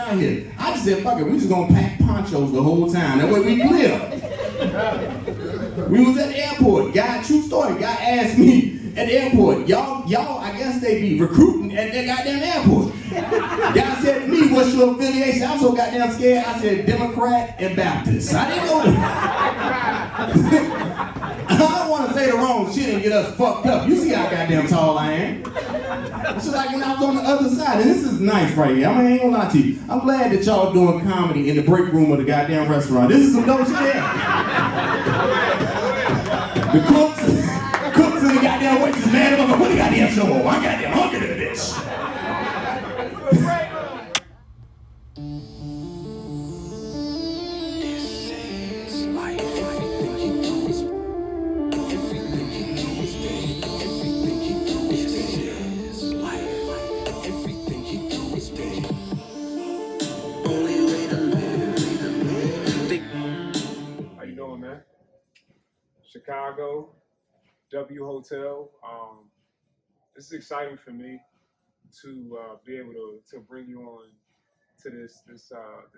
out here. I just said, fuck it, we just gonna pack ponchos the whole time. That way we clear. We was at the airport. True story, guy asked me at the airport, y'all, I guess they be recruiting at that goddamn airport. Guy said to me, what's your affiliation? I was so goddamn scared. I said, Democrat and Baptist. I didn't know that. I don't want to say the wrong shit and get us fucked up. You see how goddamn tall I am. It's just like when I was on the other side, and this is nice right here. I mean, I ain't gonna lie to you. I'm glad that y'all doing comedy in the break room of the goddamn restaurant. This is some dope shit. The cooks and the goddamn waitresses, man, I'm gonna put the goddamn show on. I goddamn hungry to this bitch. Chicago, W Hotel. This is exciting for me to be able to bring you on to this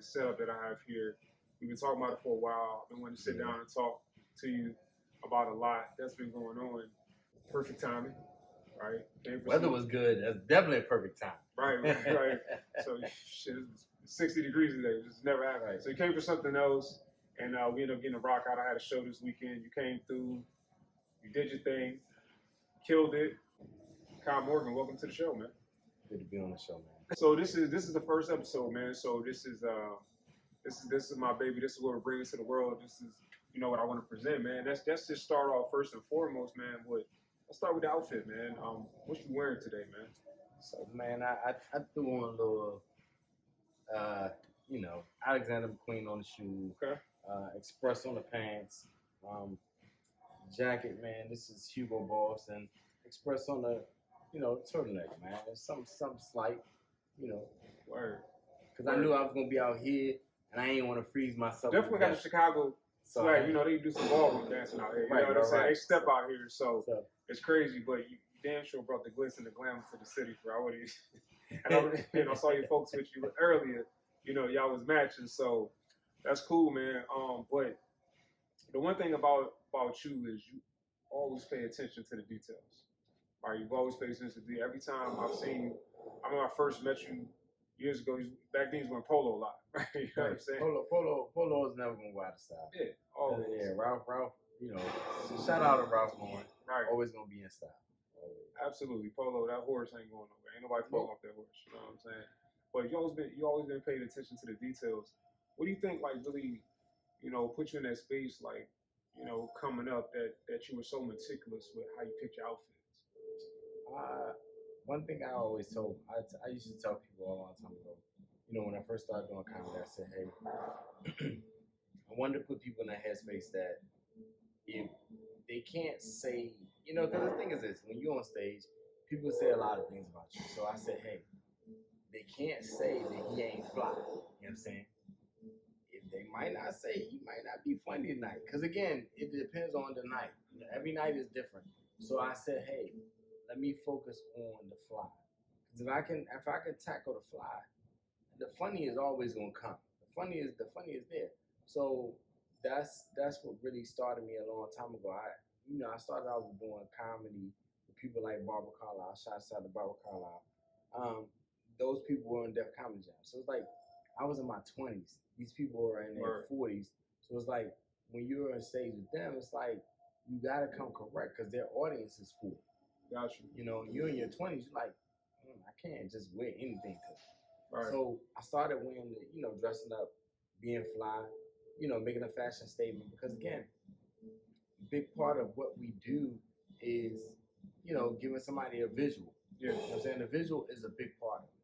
setup that I have here. We've been talking about it for a while. I've been wanting to sit down and talk to you about a lot that's been going on. Perfect timing, right? Weather was good. That's definitely a perfect time. Right. So shit, it's 60 degrees today. It just never happened. Right. So you came for something else. And we ended up getting a rock out. I had a show this weekend. You came through. You did your thing. Killed it. Khai Morgan, welcome to the show, man. Good to be on the show, man. So this is the first episode, man. So this is my baby. This is what we're bringing to the world. This is what I want to present, man. Let's just start off first and foremost, man. Let's start with the outfit, man. What you wearing today, man? So, man, I threw on a little, Alexander McQueen on the shoes. Okay. Express on the pants, jacket, man. This is Hugo Boss, and Express on the, turtleneck, man. It's something slight, Word. Because I knew I was gonna be out here, and I ain't want to freeze myself. Definitely got the Chicago swag. They do some ballroom dancing out here. You know what I'm saying? They step out here, so it's crazy. But you damn sure brought the glitz and the glamour to the city, for I would. And I saw your folks with you earlier. Y'all was matching, so. That's cool, man. But the one thing about you is you always pay attention to the details. Right? You've always paid attention to the every time I've seen you. I remember I first met you years ago. Back then, you was wearing polo a lot. Right? You know what I'm saying? Polo is never gonna go out of style. Yeah. Always. Yeah. Ralph. Shout out to Ralph Lauren. Right. Always gonna be in style. Always. Absolutely. Polo. That horse ain't going nowhere. Ain't nobody falling off that horse. You know what I'm saying? But you always been paying attention to the details. What do you think, really, put you in that space, coming up that you were so meticulous with how you picked your outfits? One thing I always told, I used to tell people a long time ago, when I first started doing comedy, I said, hey, I wanted to put people in a headspace that if they can't say, because the thing is this, when you're on stage, people say a lot of things about you. So I said, hey, they can't say that he ain't fly. You know what I'm saying? They might not say he might not be funny tonight. Because again, it depends on the night. Every night is different. So I said, hey, let me focus on the fly. Because if I can tackle the fly, the funny is always gonna come. The funny is there. So that's what really started me a long time ago. I started out with doing comedy with people like Barbara Carlisle. Shout out to Barbara Carlisle. Those people were in Def Comedy Jam. So it's like I was in my 20s. These people were in their 40s. So it's like when you're on stage with them, it's like you gotta come correct because their audience is full. Gotcha. You're in your 20s, you're like, I can't just wear anything. Right. So I started wearing dressing up, being fly, making a fashion statement. Because again, a big part of what we do is, giving somebody a visual. Yeah. You know what I'm saying? The visual is a big part of it.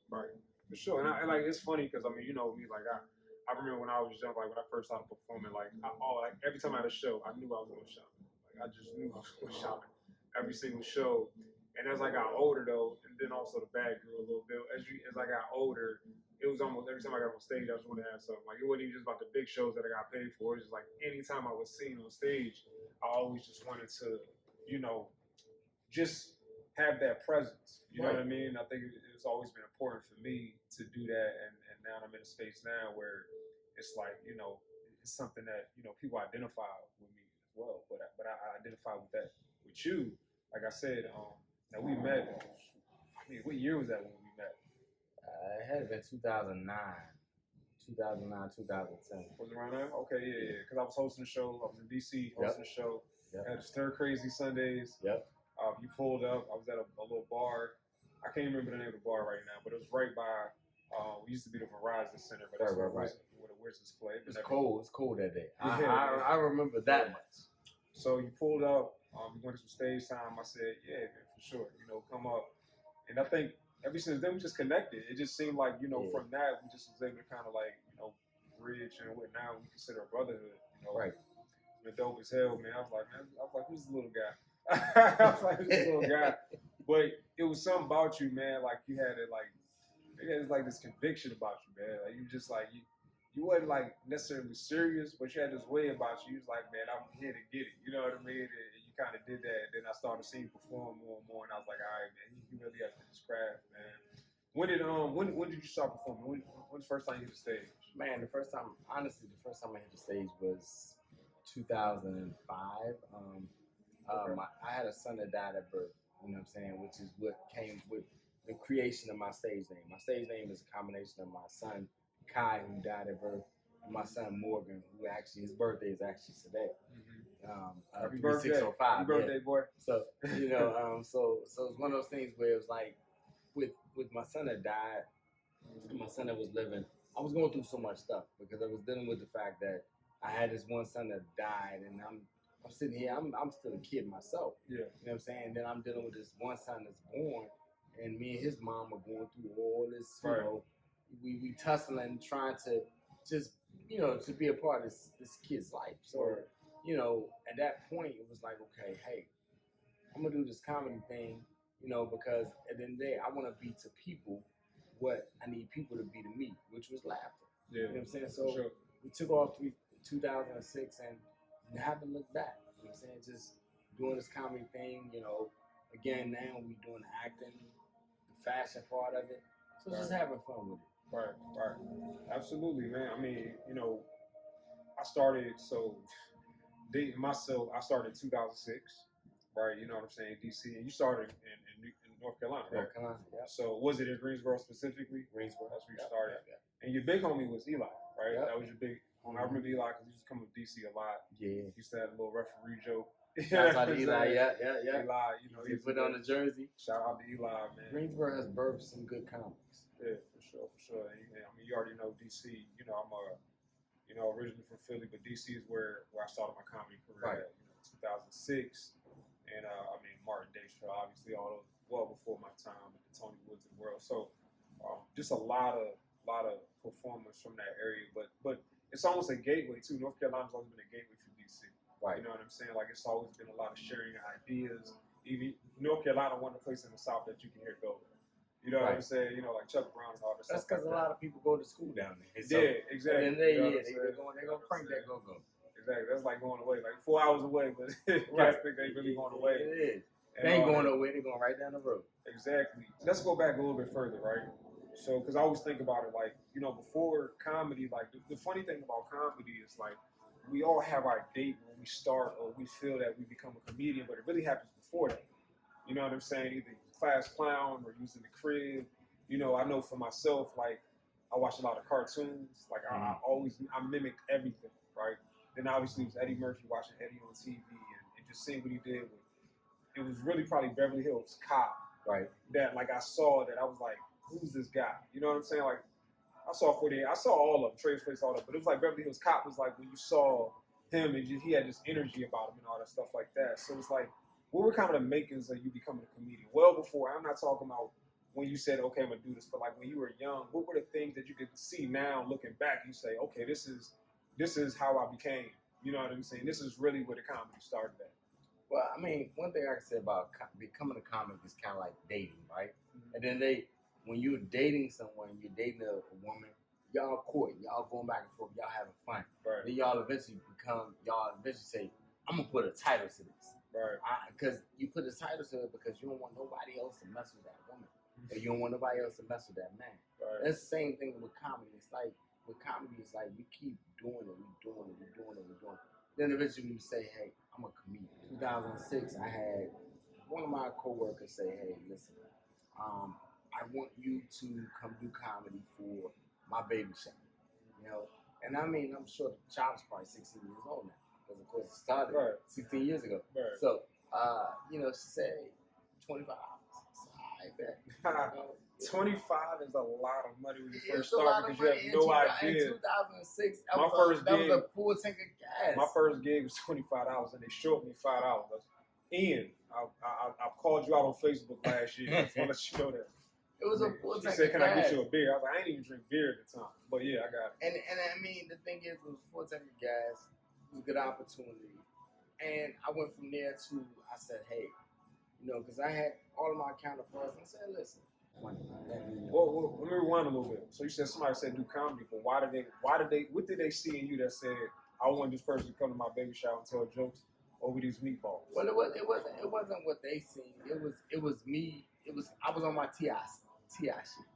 Right. For sure. And it's funny because, me, I remember when I was young, when I first started performing, every time I had a show, I knew I was going shopping. I just knew I was going shopping every single show. And as I got older, though, and then also the bag grew a little bit. As I got older, it was almost every time I got on stage, I just wanted to have something. It wasn't even just about the big shows that I got paid for. It was just anytime I was seen on stage, I always just wanted to, just have that presence. You know what I mean? I think it's always been important for me to do that, and now I'm in a space now where it's like, you know, it's something that, you know, people identify with me as well, but I identify with that with you. Like I said, now we met. I mean, what year was that when we met? It had been 2009, 2010. Was it around there? Okay, yeah. Because I was hosting the show. I was in DC hosting the show. Yep. I had Stir Crazy Sundays. Yep. You pulled up. I was at a little bar. I can't remember the name of the bar right now, but it was right by. We used to be the Verizon Center, but that's where the Wizards play. It was cold. It was cold that day. I remember that much. So you pulled up. We went to some stage time. I said, yeah, man, for sure. You know, come up. And I think ever since then we just connected. It just seemed like, you know, from that we just was able to kind of like, you know, bridge and what now we consider a brotherhood. You know, right? The dope as hell, man. I was like, who's this little guy? I was like, who's this little guy? But it was something about you, man. Like you had this conviction about you, man. Like you just like you wasn't like necessarily serious, but you had this way about you. You was like, man, I'm here to get it. You know what I mean? And you kind of did that. And then I started seeing you perform more and more, and I was like, all right, man, you really got to this craft, man. When did you start performing? When's the first time you hit the stage? Man, the first time I hit the stage was 2005. I had a son that died at birth, you know what I'm saying, which is what came with the creation of my stage name. My stage name is a combination of my son, Khai, who died at birth, and my son, Morgan, who actually, his birthday is actually today. Happy birthday. 605. Happy birthday, boy. So, you know, so it's one of those things where it was like, with my son that died, and my son that was living, I was going through so much stuff because I was dealing with the fact that I had this one son that died, and I'm sitting here, I'm still a kid myself. Yeah. You know what I'm saying? And then I'm dealing with this one son that's born, and me and his mom are going through all this, you know, we tussling, trying to just, you know, to be a part of this kid's life. So, you know, at that point, it was like, okay, hey, I'm going to do this comedy thing, you know, because at the end of the day, I want to be to people what I need people to be to me, which was laughter. Yeah. You know what I'm saying? So we took off 2006 and haven't looked back. You know what I'm saying? Just doing this comedy thing, you know. Again, now we doing the acting, the fashion part of it. So just having fun with it. Right. Absolutely, man. I mean, you know, I started dating myself. I started in 2006, right? You know what I'm saying? DC, and you started in North Carolina, right? North Carolina, yeah. So was it in Greensboro specifically? Greensboro. That's where you started. Yeah. And your big homie was Eli, right? Yep. That was your big. I remember Eli because he used to come to DC a lot. Yeah. He used to have a little referee joke. Shout out to Eli, yeah. Eli, you know, he put on the jersey. Shout out to Eli, man. Greensboro has birthed some good comics. Yeah, for sure. And, I mean, you already know DC. You know, I'm originally from Philly, but DC is where I started my comedy career. Right. You know, 2006, and I mean Martin Daystrell, obviously, all those well before my time, and the Tony Woods of the world. So, just a lot of performers from that area, but it's almost a gateway too. North Carolina's always been a gateway for DC. Right. You know what I'm saying? Like it's always been a lot of sharing ideas. Even North Carolina, one of the places in the South that you can hear go. You know what I'm saying? You know, like Chuck Brown and all that stuff. That's because a lot of people go to school down there. So, yeah, exactly. And they're gonna crank that go-go. Exactly. That's like going away, like 4 hours away, but guys think they really going away. It is. They ain't going nowhere. They're going right down the road. Exactly. Let's go back a little bit further, right? So, because I always think about it, like, you know, before comedy, like, the funny thing about comedy is, like, we all have our date when we start or we feel that we become a comedian, but it really happens before that. You know what I'm saying? Either class clown or using the crib. You know, I know for myself, like, I watch a lot of cartoons. Like, I mimicked everything, right? Then obviously it was Eddie Murphy, watching Eddie on TV and just seeing what he did with, it was really probably Beverly Hills Cop. Right. That, like, I saw that I was like, who's this guy? You know what I'm saying? Like, I saw 48. I saw all of them, Trace Place, all that. But it was like Beverly Hills Cop was like when you saw him and he had this energy about him and all that stuff like that. So it's like, what were kind of the makings of you becoming a comedian? Well before, I'm not talking about when you said, okay, I'm going to do this, but like when you were young, what were the things that you could see now looking back? You say, okay, this is how I became. You know what I'm saying? This is really where the comedy started at. Well, I mean, one thing I can say about becoming a comic is kind of like dating, right? Mm-hmm. And then when you're dating someone, you're dating a woman, y'all courting, y'all going back and forth, y'all having fun. Right. Then y'all eventually say, I'm going to put a title to this. Right. Because you put a title to it because you don't want nobody else to mess with that woman. and you don't want nobody else to mess with that man. Right. That's the same thing with comedy. It's like with comedy, it's like we keep doing it, we're doing it. Then eventually we say, hey, I'm a comedian. 2006, I had one of my coworkers say, hey, listen, I want you to come do comedy for my baby shower. You know, and I mean, I'm sure the child's probably 16 years old now, because of course it started 16 years ago. Right. So, you know, she said $25. So I bet. 25 is a lot of money when you It's first started because you have no idea. In 2006, that was a full tank of gas. My first gig was $25, and they short me $5. Ian, I called you out on Facebook last year. I just want to let you know that. It was a full tank of gas. She said, "Can I get you a beer?" I was like, "I ain't even drink beer at the time, but yeah, I got it." And I mean, the thing is, it was a full tank of gas. It was a good opportunity, and I went from there to I said, "Hey, you know," because I had all of my counterparts. I said, "Listen." Well, let me rewind a little bit. So you said somebody said do comedy, but what did they see in you that said, I want this person to come to my baby shower and tell jokes over these meatballs? Well, it wasn't what they seen. It was me. I was on my TI shit.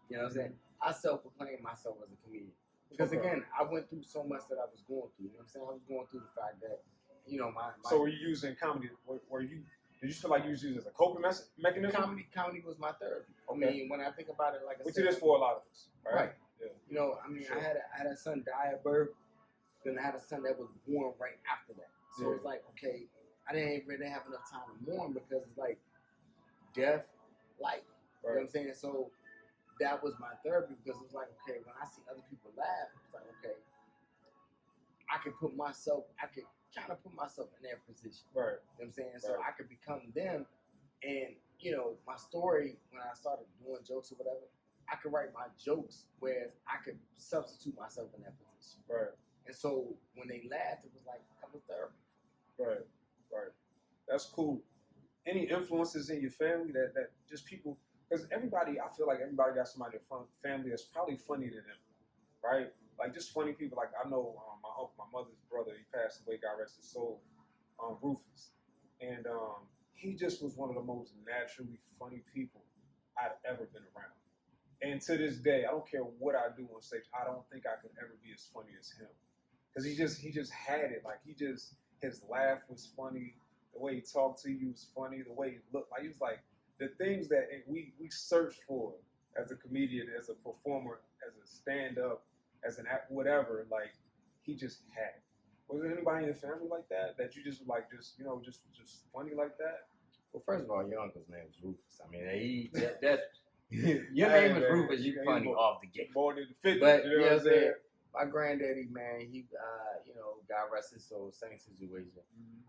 You know what I'm saying? I self-proclaimed myself as a comedian. Because again, I went through so much that I was going through. You know what I'm saying? I was going through the fact that, you know, my So were you using comedy, did you feel like you was using it as a coping mechanism? Comedy was my therapy. Okay. I mean, when I think about it, like I said, which it is for a lot of us, right? Yeah. You know, I mean, sure. I had a son die at birth, then I had a son that was born right after that. So it's like, okay, I didn't really have enough time to mourn because it's like death, life. You know what I'm saying? So that was my therapy because it's like, okay, when I see other people laugh, it's like, okay, I can kind of put myself in their position. Right. You know what I'm saying? So I could become them. And, you know, my story, when I started doing jokes or whatever, I could write my jokes where I could substitute myself in that position. Right. And so when they laughed, it was like a therapy. Right. That's cool. Any influences in your family that just people, because I feel like everybody got somebody in family that's probably funny to them, right? Like just funny people. Like I know my uncle, my mother's brother, he passed away, God rest his soul, Rufus. And he just was one of the most naturally funny people I'd ever been around. And to this day, I don't care what I do on stage, I don't think I could ever be as funny as him. Because he just had it. Like his laugh was funny, the way he talked to you was funny, the way he looked. Like he was like the things that we search for as a comedian, as a performer, as a stand-up, as an act, whatever, like he just had. Was there anybody in your family like that you just like just funny like that? Well, first of all, your uncle's name is Rufus. I mean, your name is Rufus. You funny off the gate. Born in the 50s. But you know what I'm saying? My granddaddy, man, he God rest his soul, same situation. Mm-hmm.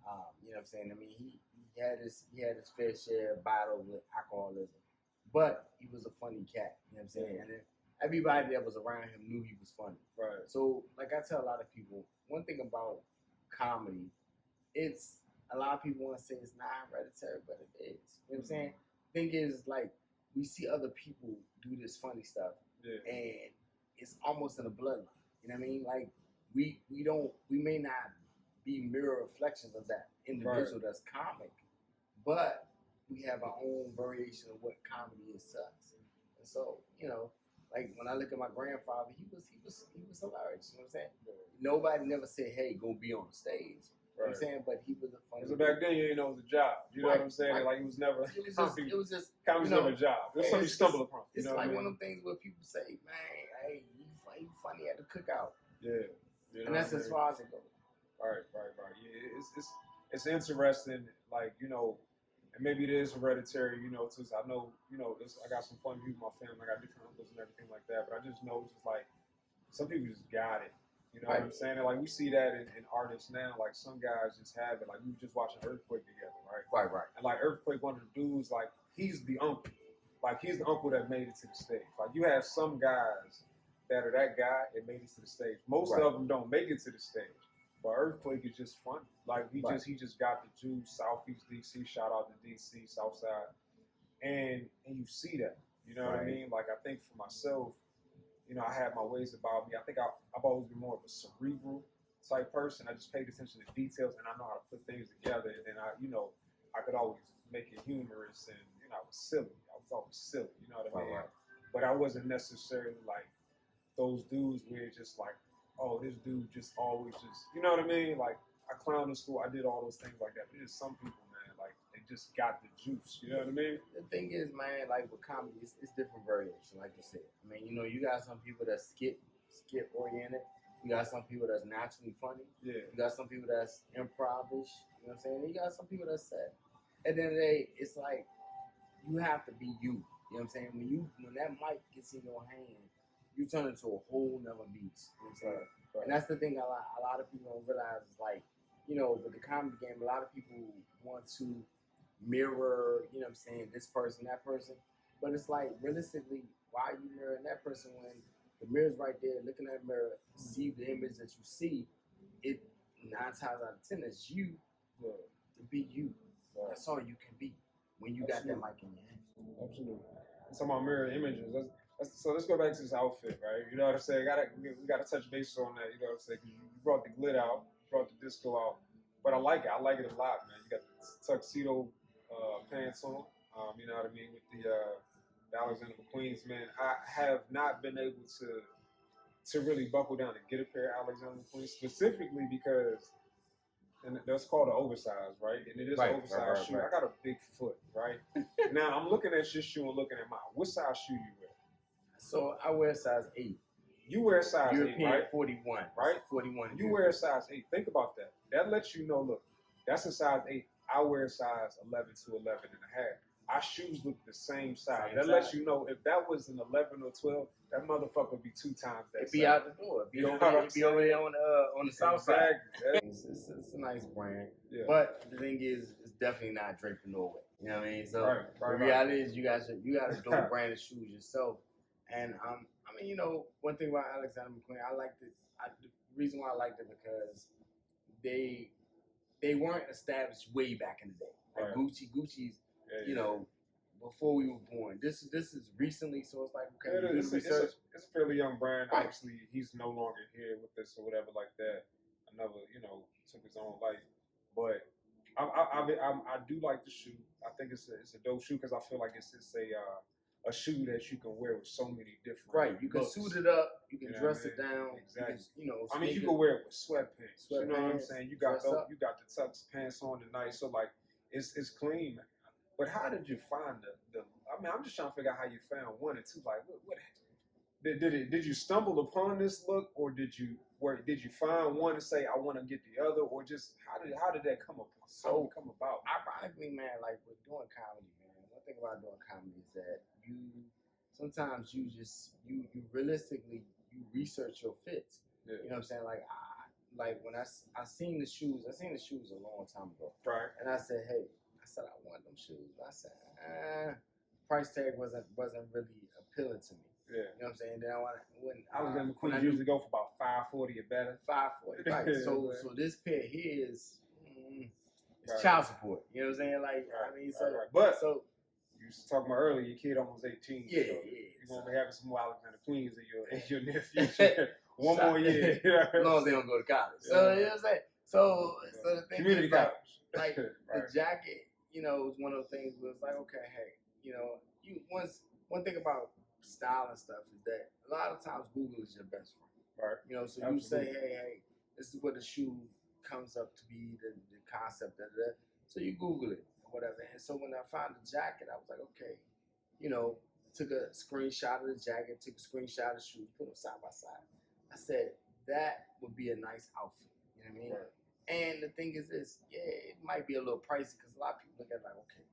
You know what I'm saying? I mean, he had his fair share of battle with alcoholism, but he was a funny cat. You know what I'm saying? And then everybody that was around him knew he was funny. Right. So, like I tell a lot of people, one thing about comedy, it's a lot of people want to say it's not hereditary, but it is. You know what I'm saying? Thing is, like, we see other people do this funny stuff, and it's almost in the bloodline. You know what I mean? Like, we may not be mirror reflections of that individual that's comic, but we have our own variation of what comedy is to us. And so, you know, like when I look at my grandfather, he was hilarious. You know what I'm saying? Nobody never said, "Hey, go be on the stage." You know what I'm saying? But he was a funny. So back then, you didn't know it was a job. You know what I'm saying? Like it was never. It was just. Comedy's never a job. It was something you stumble upon. It's like one of them things where people say, "Man, hey, you funny at the cookout." Yeah. And that's as far as it goes. Right. Yeah, it's interesting. Like and maybe it is hereditary. Since I know, I got some funny people in my family. I got different uncles and everything like that. But I just know it's just like some people just got it. You know what I'm saying? And like we see that in artists now. Like some guys just have it. Like we were just watching Earthquake together, right? Right. And like Earthquake, one of the dudes, like he's the uncle. Like he's the uncle that made it to the stage. Like you have some guys that are that guy that made it to the stage. Most of them don't make it to the stage. But Earthquake is just funny. Like he just got the juice, Southeast DC, shout out to DC, Southside. And you see that. You know what I mean? Like I think for myself, I have my ways about me. I think I've always been more of a cerebral type person. I just paid attention to details and I know how to put things together. And then I could always make it humorous and you know, I was silly. I was always silly, you know what I mean? Right. But I wasn't necessarily like those dudes where it's just like, oh, this dude just always just, you know what I mean? Like, I clowned in school, I did all those things like that. But there's some people, man, like, they just got the juice, you know what I mean? The thing is, man, like with comedy, it's different variation, like you said. I mean, you know, you got some people that's skit oriented. You got some people that's naturally funny. Yeah. You got some people that's improvish. You know what I'm saying? And you got some people that's sad. At the end of the day, it's like you have to be you. You know what I'm saying? When that mic gets in your hand, you turn into a whole nother beast. You know what I'm saying? Right. And that's the thing a lot of people don't realize is like, you know, with the comedy game, a lot of people want to mirror, you know what I'm saying, this person, that person. But it's like, realistically, why are you mirroring that person when the mirror's right there, looking at the mirror, see the image that you see, it 9 times out of 10 is you to be you. That's all you can be when you got that mic in your hand. Absolutely. Talking about mirror images. So let's go back to this outfit, right? You know what I'm saying? We gotta touch base on that. You know what I'm saying? You brought the glit out, brought the disco out, but I like it. I like it a lot, man. You got the tuxedo pants on. You know what I mean? With the Alexander McQueen's, man. I have not been able to really buckle down and get a pair of Alexander McQueen specifically because. And that's called an oversized, right? And it is an oversized shoe. I got a big foot, right? Now I'm looking at your shoe and looking at mine. What size shoe you wear? So I wear size 8. You wear size European 8, right? 41, right? 41. You wear a size 8. Think about that. That lets you know. Look, that's a size 8. I wear a size 11 to 11 and a half. Our shoes look the same size. That lets you know if that was an 11 or 12, that motherfucker would be 2 times that. It'd be out the door. It'd be over there on the south side. It's a nice brand, but the thing is, it's definitely not Draper Norway. You know what I mean? So the reality is, you got to do a brand of shoes yourself. And I mean, you know, one thing about Alexander McQueen, I liked it. The reason why I liked it because they weren't established way back in the day. Like Gucci's. You know, before we were born. This is recently, so it's like, okay, it's a fairly young brand. Right. Obviously, he's no longer here with us or whatever like that. Another, you know, took his own life. But I do like the shoe. I think it's a dope shoe because I feel like it's a shoe that you can wear with so many different. Right, you can suit it up, you can dress it down. Exactly. You know, I mean, you can wear it with sweatpants. You know what I'm saying? You got the tux pants on tonight, so like it's clean, man. But how did you find the? I mean, I'm just trying to figure out how you found 1 and 2. Like, what did you stumble upon this look, or did you find one and say I want to get the other, or just how did that come about? Ironically, man, like with doing comedy, man. One thing about doing comedy is that sometimes you realistically research your fits. Yeah. You know what I'm saying? Like when I seen the shoes. I seen the shoes a long time ago. Right. And I said, hey. I want them shoes. I said, price tag wasn't really appealing to me. Yeah. You know what I'm saying? Then I was in the Queen usually go for about $540 or better. $540. Right. So this pair here is it's child support. You know what I'm saying? Like I mean, so But so you was talking about earlier, your kid almost 18. Yeah, so you're gonna be having some more Alexander Queens in your near future. One more year. As long as they don't go to college. So you know what I'm saying? So the thing community is, like the jacket, you know, was one of those things where it's like, okay, hey, you know, one thing about style and stuff is that a lot of times Google is your best friend. Right. You know, so you say, hey, this is what the shoe comes up to be, the concept of that. So you Google it or whatever. And so when I found the jacket, I was like, okay, you know, took a screenshot of the jacket, took a screenshot of the shoes, put them side by side. I said, that would be a nice outfit. You know what I mean? Right. And the thing is this, it might be a little pricey because a lot of people look at it like, okay,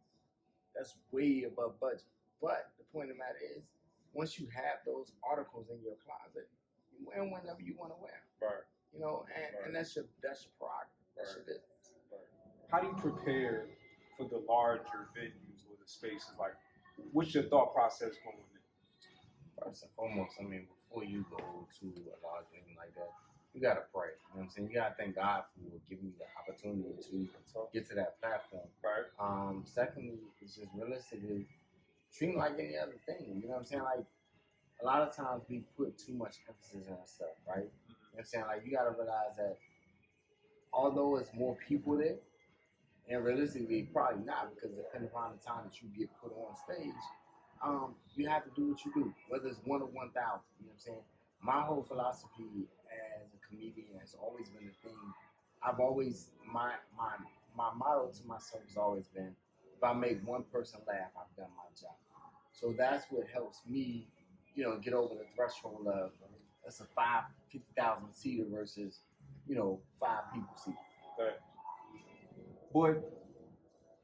that's way above budget. But the point of the matter is, once you have those articles in your closet, you wear them whenever you want to wear them. Right. You know, and that's your prerogative. That's your business. Right. How do you prepare for the larger venues or the spaces? Like, what's your thought process going in? First and foremost, I mean, before you go to a large venue like that, you gotta pray. You know what I'm saying? You gotta thank God for giving you the opportunity to get to that platform. Right. Secondly, it's just realistically treat it like any other thing. You know what I'm saying? Like a lot of times we put too much emphasis on stuff, right? You know what I'm saying? Like you gotta realize that although it's more people there, And realistically, probably not, because depending upon the time that you get put on stage, you have to do what you do, whether it's 1 or 1,000. You know what I'm saying? My whole philosophy as a comedian has always been the thing. I've always my motto to myself has always been, if I make one person laugh, I've done my job. So that's what helps me, get over the threshold of that's a 50,000 seater versus, 5 people seater. Okay. But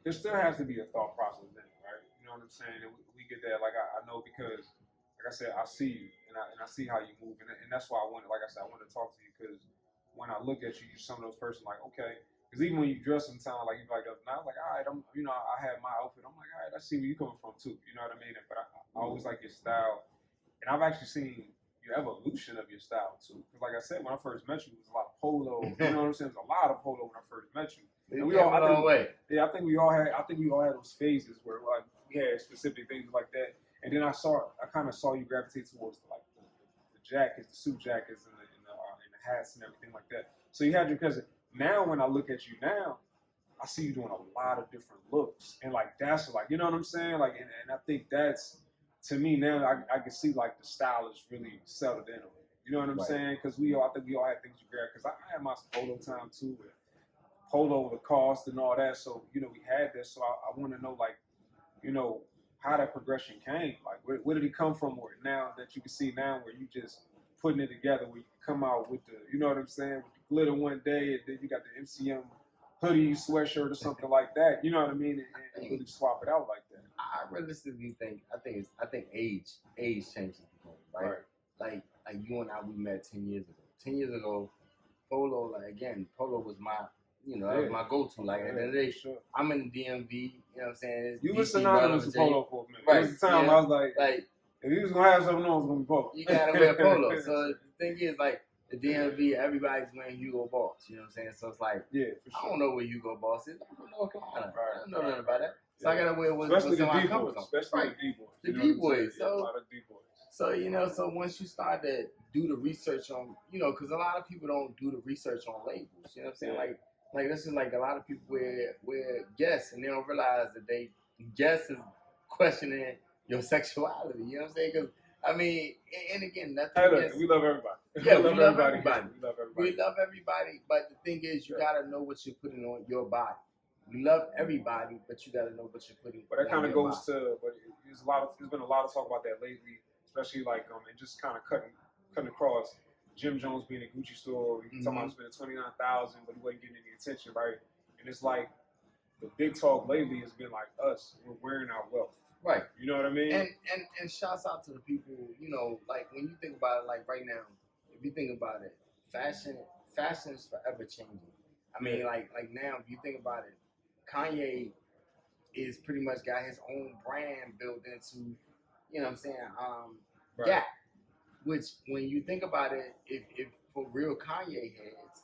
there still has to be a thought process in it, right? You know what I'm saying? And we get that. Like I know because, like I said, I see you and I see how you move, and that's why I wanted, like I said, I wanted to talk to you because when I look at you, you're some of those person like, okay, because even when you dress sometimes, like you like, now I was like, all right, I have my outfit. I'm like, all right, I see where you coming from too. You know what I mean? But I always like your style, and I've actually seen your evolution of your style too. Because like I said, when I first met you, it was a lot of polo. You know what I'm saying? It was a lot of polo when I first met you. And we all, I think we all had those phases where like we had specific things like that. And then I kind of saw you gravitate towards like the jackets, the suit jackets, and the hats and everything like that. So you had your cousin. Now when I look at you now, I see you doing a lot of different looks, and like that's like, you know what I'm saying? Like, and I think that's, to me now, I can see like the style is really settled in. You know what I'm saying? Because I think we all had things to grab. Because I had my polo time too. Polo, the cost and all that, so we had this. So I want to know, like, how that progression came. Like, where did it come from? Where now that you can see now, where you just putting it together, where you come out with the, you know what I'm saying, with the glitter one day, and then you got the MCM hoodie, sweatshirt, or something like that. You know what I mean? And really swap it out like that. I realistically think age changes people, right? Like you and I, we met 10 years ago. 10 years ago, polo, polo was my. That was my go-to. Like, at the end of the day, I'm in the DMV, you know what I'm saying? You were synonymous with polo for a minute. Right. There was a time I was like, if you was going to have something on, it was going to be polo. You got to wear polo. So the thing is, like, the DMV, everybody's wearing Hugo Boss, you know what I'm saying? So it's like, for sure. I don't know where Hugo Boss is. I'm from North Carolina. I don't know nothing about that. So I got to wear what's in my comfort zone. Especially the D-boys. The D-boys. A lot of D-boys. So, so once you start to do the research on, because a lot of people don't do the research on labels, you know what I'm saying? Like this is like a lot of people wear guests and they don't realize that they guests is questioning your sexuality. You know what I'm saying? Because and again, we love everybody. Yeah, we love everybody. We love everybody. But the thing is, you gotta know what you're putting on your body. You love everybody, but you gotta know what you're putting. But that kind of goes to. But there's been a lot of talk about that lately, especially like and just kind of cutting across. Jim Jones being a Gucci store, talking about spending $29,000, but he wasn't getting any attention, right? And it's like the big talk lately has been like us, we're wearing our wealth, right? You know what I mean? And shouts out to the people, like when you think about it, like right now, if you think about it, fashion is forever changing. Like now, if you think about it, Kanye is pretty much got his own brand built into, you know what I'm saying, Gap. Which, when you think about it, if for real Kanye heads,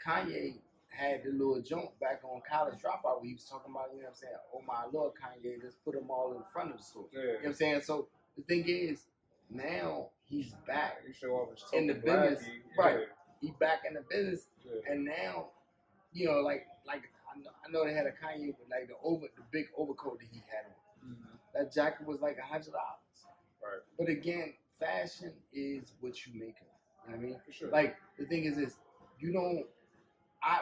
Kanye had the little joint back on College Dropout where he was talking about, you know what I'm saying, oh my Lord, Kanye, let's put them all in front of the store. Yeah. You know what I'm saying? So the thing is, now he's back in the business. Right. He's back in the business. Yeah. And now, like I know they had a Kanye with like the big overcoat that he had on. Mm-hmm. That jacket was like $100. Right. But again, fashion is what you make it. You know what I mean? For sure. Like, the thing is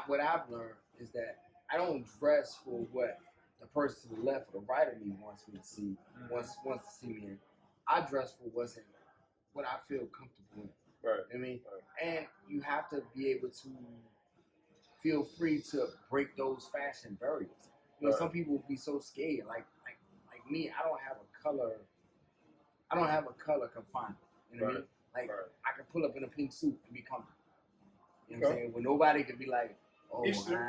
what I've learned is that I don't dress for what the person to the left or the right of me wants me to see, wants to see me in. I dress for what I feel comfortable in. Right. You know what I mean? Right. And you have to be able to feel free to break those fashion barriers. Some people be so scared. Like me, I don't have a color confinement. You know what I mean? Like, I can pull up in a pink suit and be comfortable. You know what I'm saying? Where nobody could be like, oh, Easter.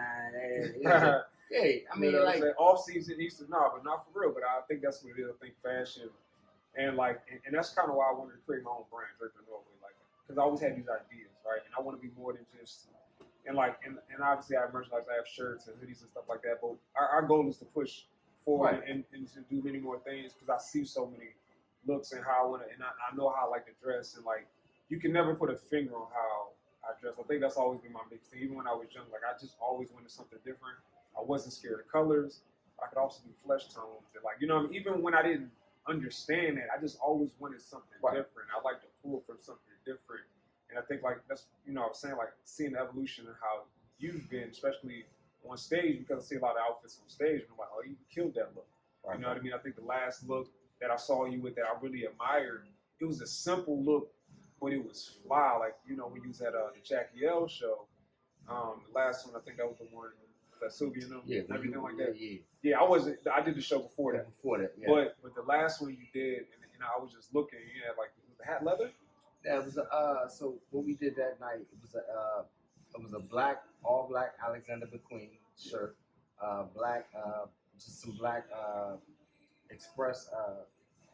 Like off season Easter, but not for real. But I think that's what it is. I think fashion, and that's kind of why I wanted to create my own brand, Draping Norway, because I always had these ideas, right? And I want to be more than just, and obviously I have merchandise, I have shirts and hoodies and stuff like that. But our goal is to push forward and to do many more things because I see so many looks and how I want to, and I know how I like to dress, and you can never put a finger on how I dress. I think that's always been my biggest thing. Even when I was young, I just always wanted something different. I wasn't scared of colors. I could also do flesh tones. And like, you know what I mean? Even when I didn't understand that, I just always wanted something different. I like to pull from something different. And I think like that's, you know, I was saying like seeing the evolution of how you've been, especially on stage, because I see a lot of outfits on stage and I'm like, oh, you killed that look. You know what I mean? I think the last look that I saw you with that I really admired, it was a simple look, but it was fly. Like, you know, when you was at the Jackie L show, the last one, I think that was the one that Sylvia knew, everything like that. Yeah, I did the show before that. But the last one you did, and I was just looking, you had like, the hat leather? Yeah, it was so what we did that night, it was a black, all black Alexander McQueen shirt, just some black Express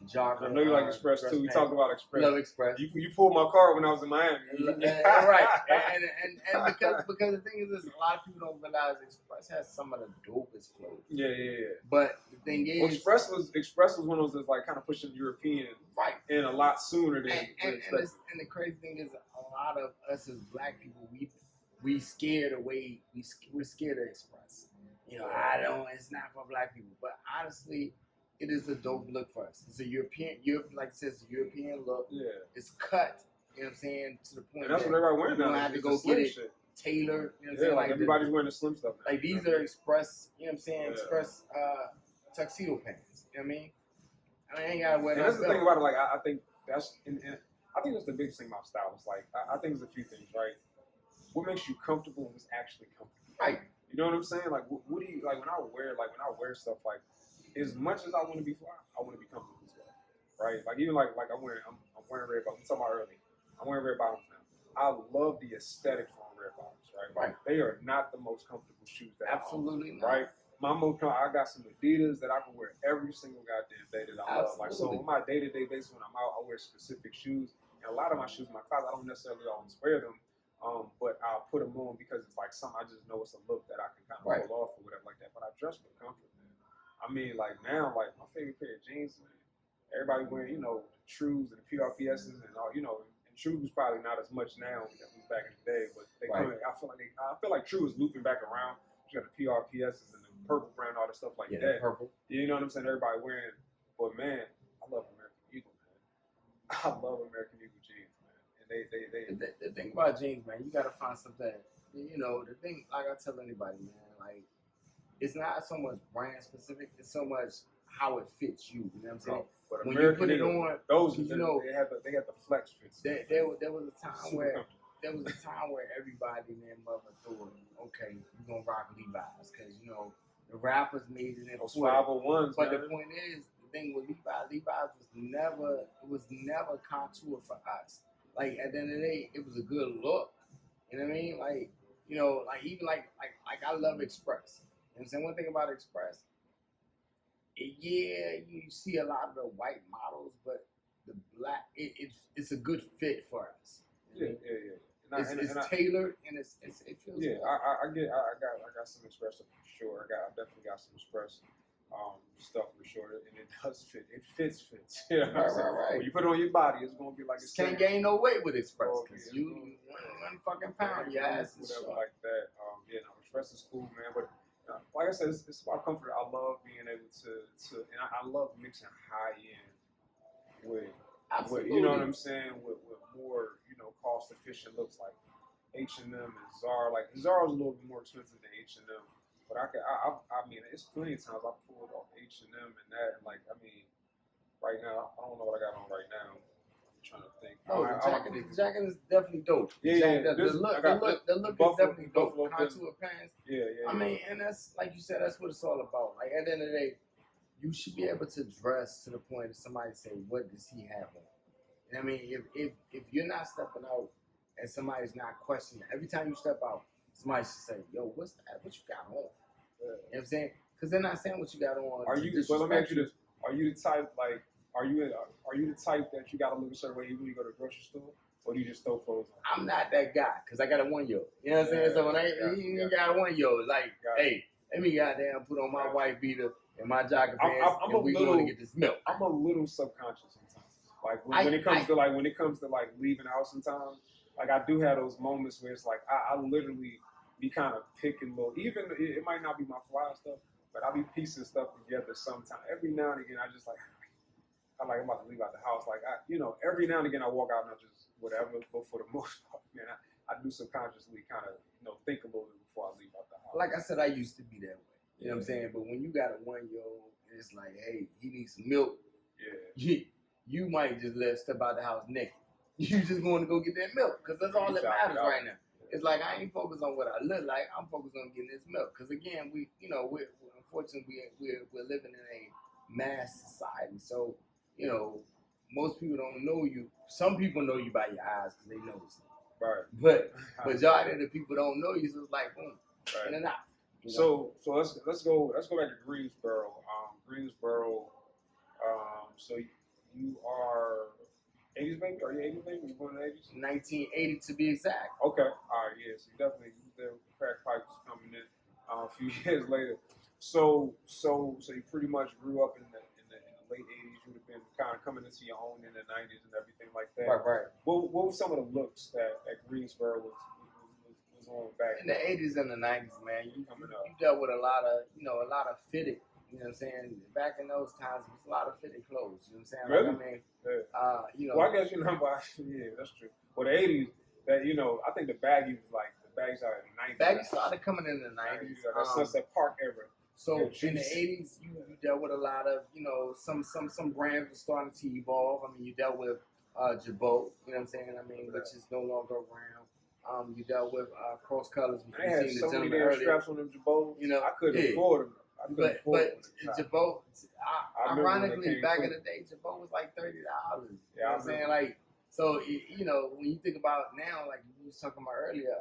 jogger. I know you like Express too. We talked about Express. Love Express. You pulled my card when I was in Miami. Right. And because the thing is, a lot of people don't realize Express has some of the dopest clothes. Yeah. But the thing is, well, Express was one of those that's like kind of pushing European in a lot sooner than. And the crazy thing is, a lot of us as black people, we scared away. We're scared of Express. You know, it's not for black people. But honestly, it is a dope look for us. It's a European like it says, European look. Yeah. It's cut, you know what I'm saying, to the point and that's what everybody wearing now. You don't have to go get it tailored, you know what I'm saying? Like everybody's wearing the slim stuff now. Like these are Express, you know what I'm saying, Express tuxedo pants. You know what I mean? I ain't gotta wear. And that's the thing about it. Like I think that's I think that's the biggest thing about style. It's like I think there's a few things, right? What makes you comfortable and what's actually comfortable? Right. You know what I'm saying? Like what do you like when I wear stuff like as much as I want to be fly, I want to be comfortable as well. Right? Like even like I'm wearing red bottoms. I'm talking about early. I'm wearing red bottoms now. I love the aesthetics on red bottoms, right? Like they are not the most comfortable shoes that absolutely I own, right? I got some Adidas that I can wear every single goddamn day that I love. Like so on my day-to-day basis when I'm out, I wear specific shoes. And a lot of my shoes in my closet, I don't necessarily always wear them. But I'll put them on because it's like something I just know it's a look that I can kind of pull off or whatever like that. But I dress for comfort, man. I mean, like now, like my favorite pair of jeans, man. Everybody wearing, you know, the Trues and the PRPSs and all, you know. And Trues probably not as much now as back in the day, but they coming. I feel like True is looping back around. You got the PRPSs and the purple brand, all the stuff like that. Purple. You know what I'm saying? Everybody wearing, but man, I love American Eagle, man. I love American Eagle jeans, man. And the thing about jeans, man, you gotta find something. You know, the thing, like I tell anybody, man, like. It's not so much brand specific, it's so much how it fits you. You know what I'm saying? But when American you put it on, those you know, they had the flex fits. There was a time where everybody and their mother thought, okay, you're gonna rock Levi's because you know the rappers made it in those 501s. But the point is, the thing with Levi's was never contour for us. Like at the end of the day, it was a good look. You know what I mean? Like, you know, like even like I love Express. You know what I'm saying? One thing about Express, you see a lot of the white models, but the black, it's a good fit for us. Yeah. It's tailored and it feels. Yeah, good. I got some Express stuff for sure. I definitely got some Express stuff for sure, and it does fit. It fits. You know right. When you put it on your body, it's gonna be like you can't gain no weight with Express because you one fucking pound your ass is whatever like that. Express is cool, man, but. Like I said, it's about comfort. I love being able to and I love mixing high end with you know what I'm saying, with more, you know, cost efficient looks like H&M and Zara. Like Zara's a little bit more expensive than H&M, but I mean, it's plenty of times I pulled off H&M and that, and like I mean, right now I don't know what I got on right now. Trying to think. The jacket is definitely dope. Yeah. The look is definitely dope. Contour pants. Yeah. I mean, and that's like you said, that's what it's all about. Like at the end of the day, you should be able to dress to the point that somebody say, "What does he have on?" And I mean, if you're not stepping out and somebody's not questioning, every time you step out, somebody should say, "Yo, what's that? What you got on?" You know what I'm saying? Because they're not saying what you got on. Are you? Well, let me ask you this: are you the type like? Are you the type that you gotta look a certain way even when you go to the grocery store, or do you just throw clothes on? I'm not that guy because I got a 1-year-old. You know what I'm saying? So when I got a 1-year-old, like, hey, let me goddamn put on my white beater and my jogging pants, and we going to get this milk. I'm a little subconscious sometimes. Like when it comes to like leaving out sometimes, like I do have those moments where it's like I literally be kind of picking little, even it might not be my fly stuff, but I'll be piecing stuff together sometime. Every now and again, I just like, I'm about to leave out the house. Like, every now and again I walk out and I just, whatever, but for the most part, man, I do subconsciously kind of, think a little bit before I leave out the house. Like I said, I used to be that way. You know what I'm saying? But when you got a 1-year-old, and it's like, hey, he needs some milk. Yeah. You might just step out the house naked. You just want to go get that milk because that's all that matters right now. It's like I ain't focused on what I look like. I'm focused on getting this milk. Because again, we're unfortunately we're living in a mass society. So most people don't know you. Some people know you by your eyes because they notice it. Right. But majority of the people don't know you. So it's like boom, in and out. So let's go back to Greensboro. So you are 80s baby? Are you 80s baby? You born in the 80s? 1980 to be exact. Okay. All right. Yeah. So you definitely the crack pipes coming in a few years later. So you pretty much grew up in the late 80s. You would have been kind of coming into your own in the 90s and everything like that. Right. What were some of the looks that Greensboro was on back in the 80s and the 90s, man? You dealt with a lot of fitted. You know what I'm saying? Back in those times, it was a lot of fitted clothes. You know what I'm saying? Really? Like, Well, I guess yeah, that's true. Well, the 80s, I think the baggies are in the 90s. Baggies started coming in the 90s. That's Sunset Park era. So in the 80s, you dealt with a lot of, some brands were starting to evolve. I mean, you dealt with Jabot, you know what I'm saying? I mean, which is no longer around. You dealt with Cross Colors. They had so many damn straps on them Jabot. I couldn't afford them. But Jabot, ironically, back in the day, Jabot was like $30. You know what I'm saying? Like, so, when you think about now, like you was talking about earlier,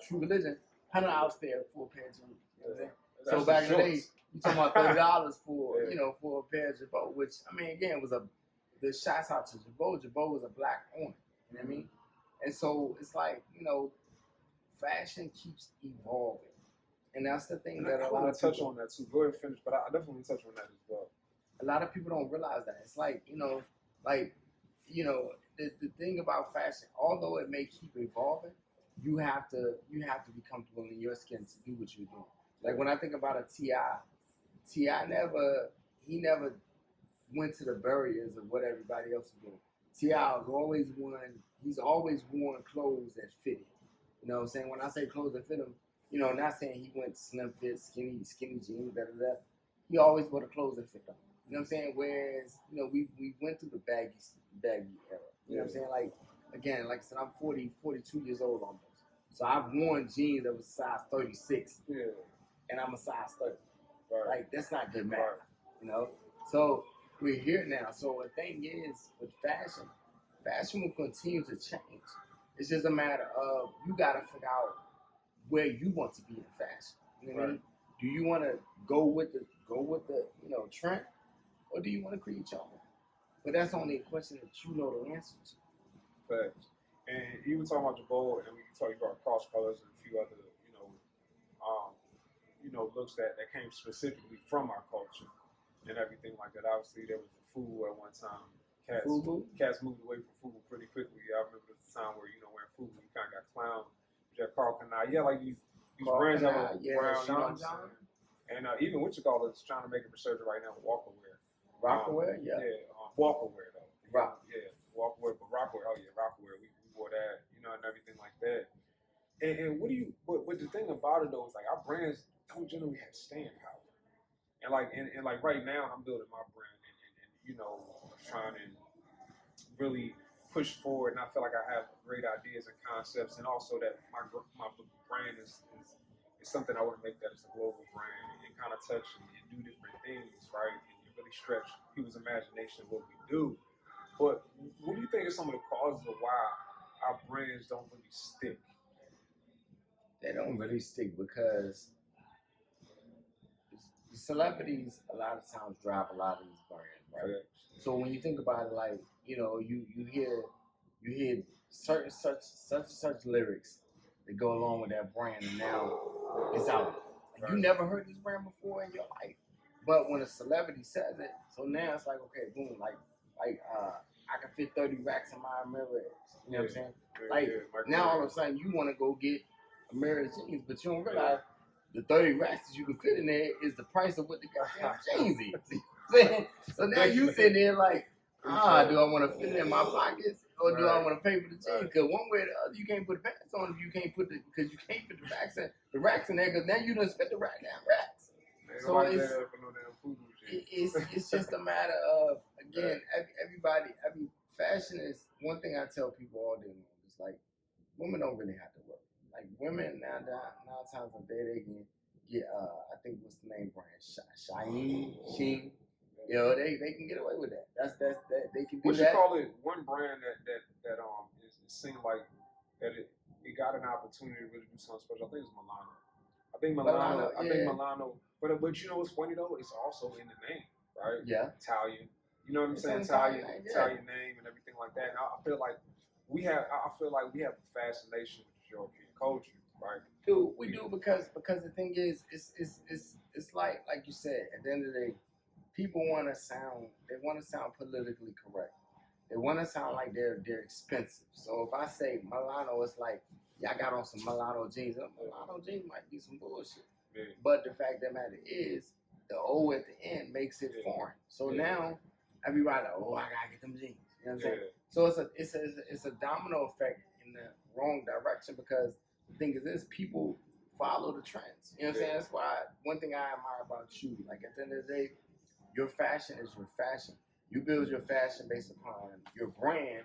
True Religion, $100 pair for a pair of jeans. You know what I'm saying? So back in the day, you talking about $30 for for a pair of Jabot, which I mean again was the shouts out to Jabot. Jabot was a black owner, you know what I mean? And so it's like, fashion keeps evolving. And that's the thing that a lot of touch on that too. Go ahead and finish, but I definitely touch on that as well. A lot of people don't realize that. It's like, the thing about fashion, although it may keep evolving, you have to be comfortable in your skin to do what you're doing. Like when I think about a T.I. never went to the barriers of what everybody else is doing. T.I. he's always worn clothes that fit him. You know what I'm saying? When I say clothes that fit him, not saying he went slim fit, skinny jeans, da. He always wore the clothes that fit him. You know what I'm saying? Whereas, we went through the baggy era. You know what I'm saying? Like, again, like I said, I'm 42 years old almost. So I've worn jeans that was size 36. Yeah. And I'm a size 30. Right. Like, that's not good math. Right. So we're here now. So the thing is, with fashion will continue to change. It's just a matter of you got to figure out where you want to be in fashion. You know what I mean? Do you want to go with the trend, or do you want to create your own? But that's only a question that you know the answer to. Facts. And you were talking about Jabot, and we talked about Cross Colors and a few other, looks that came specifically from our culture and everything like that. Obviously, there was the FUBU at one time. Cats moved away from FUBU pretty quickly. I remember there was a time where, wearing FUBU, you kind of got clowned. You had Carl Kanai. Yeah, like these brands that were brown, and even Wichita is trying to make a resurgence right now with Walkerwear. Walkerwear, yeah. Walkerwear though. Rock. Yeah, Walkerwear, but Rockwear. Oh yeah, Rockwear. We wore that, and everything like that. And what the thing about it though is like our brands don't generally have staying power. And like right now I'm building my brand and trying to really push forward, and I feel like I have great ideas and concepts, and also that my brand is something I want to make that is a global brand and kind of touch and do different things, right? And really stretch people's imagination of what we do. But what do you think are some of the causes of why our brands don't really stick? They don't really stick because the celebrities a lot of times drive a lot of these brands, right? Yeah. So when you think about it, like, you hear certain such lyrics that go along with that brand, and now it's out. Right. You never heard this brand before in your life, but when a celebrity says it, so now it's like, okay, boom, like I can fit 30 racks in my mirror. You know what I'm saying? Now all of a sudden you want to go get pair of jeans, but you don't realize the 30 racks that you can fit in there is the price of what the goddamn jeans is. So now you sitting there like, do I want to fit it in my pockets or do I want to pay for the jeans? Because one way or the other, you can't put the pants on if you can't put because you can't fit the racks in there because now you done spent the racks. So it's just a matter of, again, every fashion is one thing I tell people all day long. It's like women don't really have to work. Like women now times a day they can get I think what's the name brand Sheen. You know, they can get away with that. That's they can do what that. What you call it? One brand that it seemed like that it got an opportunity to really do something special. I think it's Milano. I think Milano. But you know what's funny though? It's also in the name, right? Yeah. Italian. You know what I'm saying? Italian name and everything like that. And I feel like we have a fascination with European culture, right? Dude, we do because the thing is, it's like you said. At the end of the day, people want to sound politically correct. They want to sound like they're expensive. So if I say Milano, it's like, yeah, I got on some Milano jeans. Milano jeans might be some bullshit. Yeah. But the fact of the matter is, the O at the end makes it foreign. So now everybody like, I gotta get them jeans. You know what I'm saying? So it's a domino effect in the wrong direction because the thing is this, people follow the trends. You know what I'm saying? That's why one thing I admire about you, like at the end of the day, your fashion is your fashion. You build your fashion based upon your brand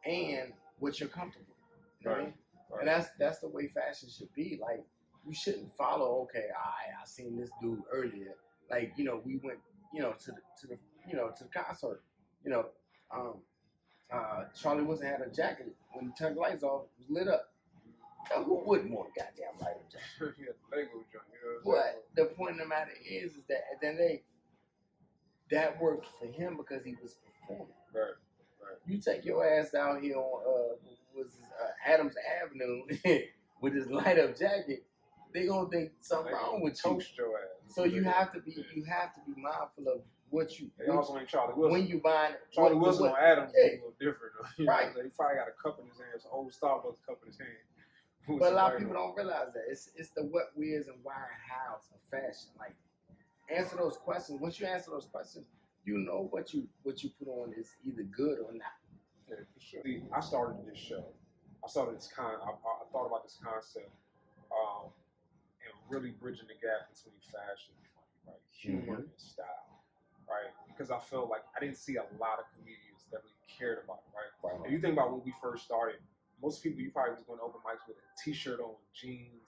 and what you're comfortable with. You know what I mean? And that's the way fashion should be. Like, you shouldn't follow, I seen this dude earlier. Like, you know, we went, to the concert. Charlie Wilson had a jacket. When he turned the lights off, it was lit up. Now, who wouldn't want a goddamn light up jacket? Lego junk, But the point of the matter is that at the end of the day, that worked for him because he was performing. Right. You take your ass out here on Adams Avenue with his light up jacket, they gonna think something wrong with you. Toast your ass. So you have to be mindful of what you. They also ain't Charlie Wilson. When you buying Charlie Wilson on Adams is a little different. Right. He probably got a cup in his hand, it's an old Starbucks cup in his hand. But a lot of people don't realize that it's the what, where's, and why, and hows of fashion. Like, answer those questions. Once you answer those questions, you know what you put on is either good or not. Yeah, for sure. See, I started this show. I thought about this concept, and really bridging the gap between fashion and funny, right? Humor and style, right? Because I felt like I didn't see a lot of comedians that really cared about it, right? If you think about when we first started, most people, you probably was going to open mics with a t-shirt on, jeans,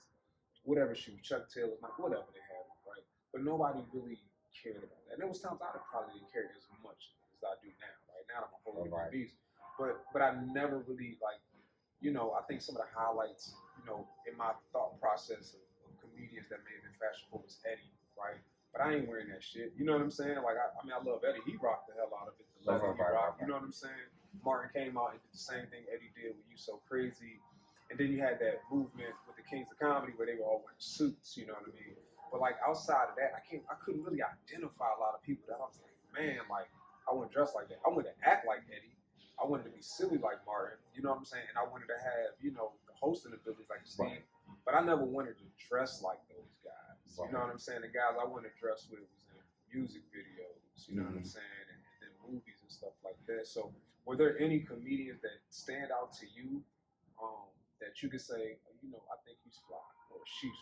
whatever shoes, Chuck Taylors, whatever they had, right? But nobody really cared about that. And there was times I probably didn't care as much as I do now, right? Now I'm a whole different beast. But I never really, like, I think some of the highlights, in my thought process of comedians that may have been fashionable was Eddie, right? But I ain't wearing that shit. You know what I'm saying? Like, I love Eddie. He rocked the hell out of it. The leather he rocked. You know what I'm saying? Martin came out and did the same thing Eddie did with You So Crazy. And then you had that movement with the Kings of Comedy where they were all wearing suits, you know what I mean? But like outside of that, I couldn't really identify a lot of people that I was like, man, like I wouldn't dress like that. I wanted to act like Eddie. I wanted to be silly like Martin, you know what I'm saying? And I wanted to have, the hosting abilities like Steve. But I never wanted to dress like those guys. You know what I'm saying? The guys I wanted to dress with was in music videos, you know what I'm saying? And then movies and stuff like that. So were there any comedians that stand out to you that you could say, I think he's fly or she's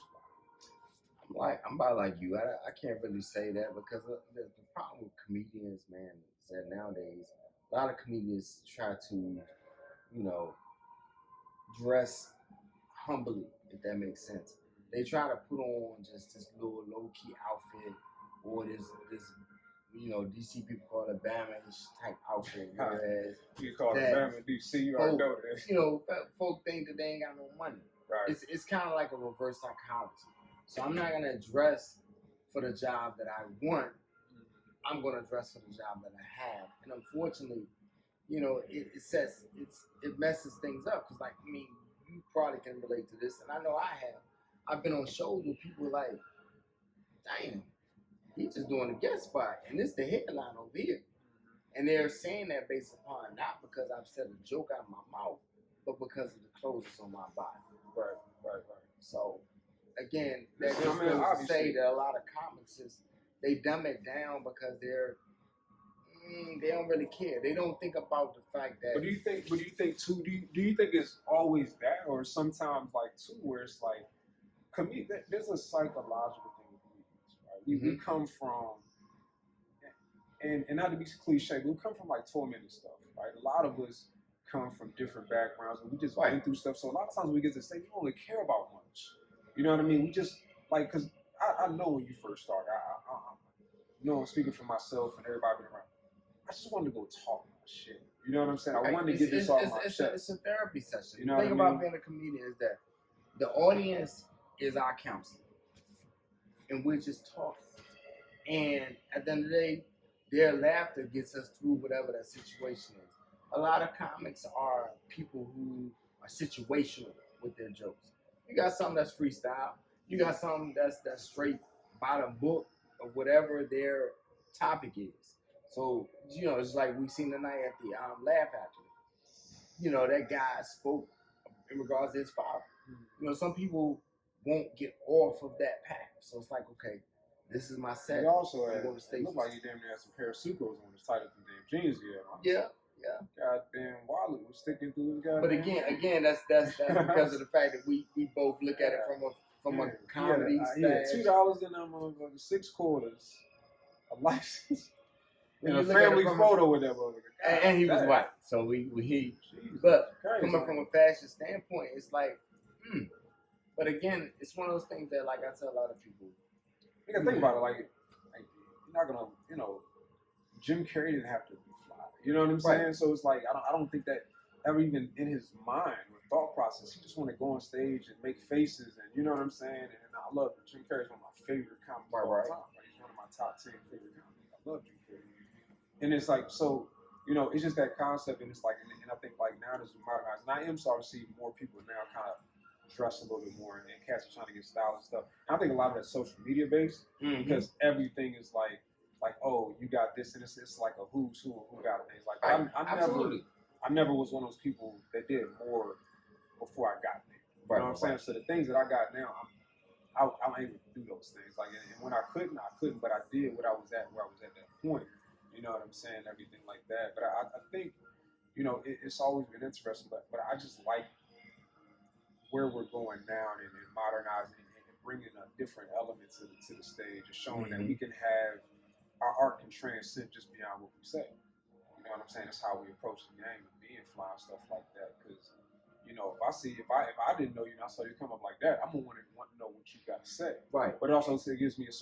fly? I'm about like you. I can't really say that because the problem with comedians, man, is that nowadays a lot of comedians try to, dress humbly, if that makes sense. They try to put on just this little low-key outfit or this DC people call it Bama-ish type outfit, whereas you call it Bama DC, you already know that. Folk think that they ain't got no money. Right. It's kind of like a reverse psychology. So I'm not gonna dress for the job that I want. I'm gonna dress for the job that I have, and unfortunately, it messes things up. Cause you probably can relate to this, and I know I have. I've been on shows where people are like, damn, he's just doing a guest spot, and it's the headline over here. And they're saying that based upon not because I've said a joke out of my mouth, but because of the clothes that's on my body. Right. So again, that just I mean, goes to obviously. say that a lot of comics they dumb it down because they don't really care. They don't think about the fact that. But do you think too? Do you think it's always that, or sometimes like too, where it's like, there's a psychological thing with comedians, right? We come from, and not to be cliche, but we come from like tormented stuff, right? A lot of us come from different backgrounds, and we just been through stuff. So a lot of times we get to say we don't really care about much. You know what I mean? We just like, because I know when you first start, I'm speaking for myself and everybody around. I just wanted to go talk my shit. You know what I'm saying? I wanted to get this off my chest. It's a therapy session. You know the thing about being a comedian is that the audience is our counselor, and we're just talking. And at the end of the day, their laughter gets us through whatever that situation is. A lot of comics are people who are situational with their jokes. You got some that's freestyle. You got some that's straight by the book of whatever their topic is. So, it's like we seen tonight at the Laugh Factory. That guy spoke in regards to his father. Some people won't get off of that path. So it's like, okay, this is my set. You also had, it looked like you damn near had some pair of Sucros on his tighter than damn jeans he had on. Yeah. Goddamn wallet was sticking through his goddamn. But again, that's because of the fact that we both look at it from a comedy standpoint. He had $2 in them motherfuckers, 6 quarters, a license, and a family photo with that motherfucker. And he was white, so we. But coming from a fashion standpoint, it's like, But again, it's one of those things that, like I tell a lot of people, you gotta think about it. Like you're not gonna, Jim Carrey didn't have to be fly. You know what I'm saying? So it's like I don't think that ever even in his mind or thought process. He just want to go on stage and make faces, and you know what I'm saying. And I love it. Jim Carrey's one of my favorite comics of all time. Like, he's one of my top 10 favorite comics. I love Jim Carrey. And it's like so. It's just that concept, and it's like, and I think like now there's modernized. And I am starting to see more people now kind of dress a little bit more, and cats are trying to get style and stuff. And I think a lot of that's social media based because everything is like, oh, you got this, and it's like a who's who got things like that. I never was one of those people that did more before I got there. You know what I'm saying? So the things that I got now, I'm able to do those things. Like, and when I couldn't, but I did what I was at where I was at that point. You know what I'm saying? Everything like that. But I think, it's always been interesting. But I just like where we're going now and modernizing and bringing a different element to the stage and showing that we can have our art can transcend just beyond what we say. You know what I'm saying? That's how we approach the game and being fly and stuff like that. Because if I didn't know you and I saw you come up like that, I'm gonna want to know what you got to say. Right. But it also gives me it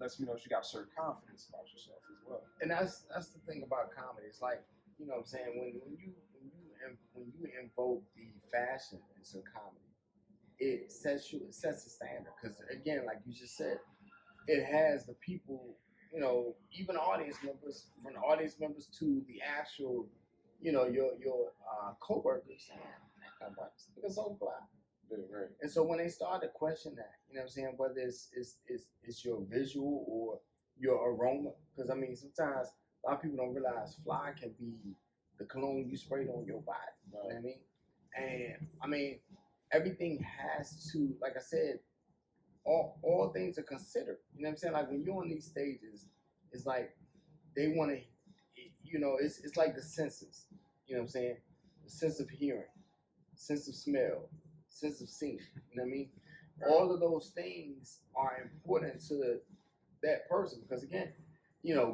lets me know that you got a certain confidence about yourself as well. And that's the thing about comedy. It's like, you know what I'm saying, when you invoke the fashion into comedy, it sets a standard. Because again, like you just said, it has the people, even audience members, from the audience members to the actual, your co-workers, because so fly. Right. And so when they start to question that, you know what I'm saying, whether it's your visual or your aroma, because I mean sometimes a lot of people don't realize fly can be the cologne you sprayed on your body. You know what I mean? And I mean everything has to, like I said, all things are considered. You know what I'm saying? Like when you're on these stages, it's like they want to, it's like the senses. You know what I'm saying? The sense of hearing, sense of smell, sense of seeing. You know what I mean? All of those things are important to that person because again,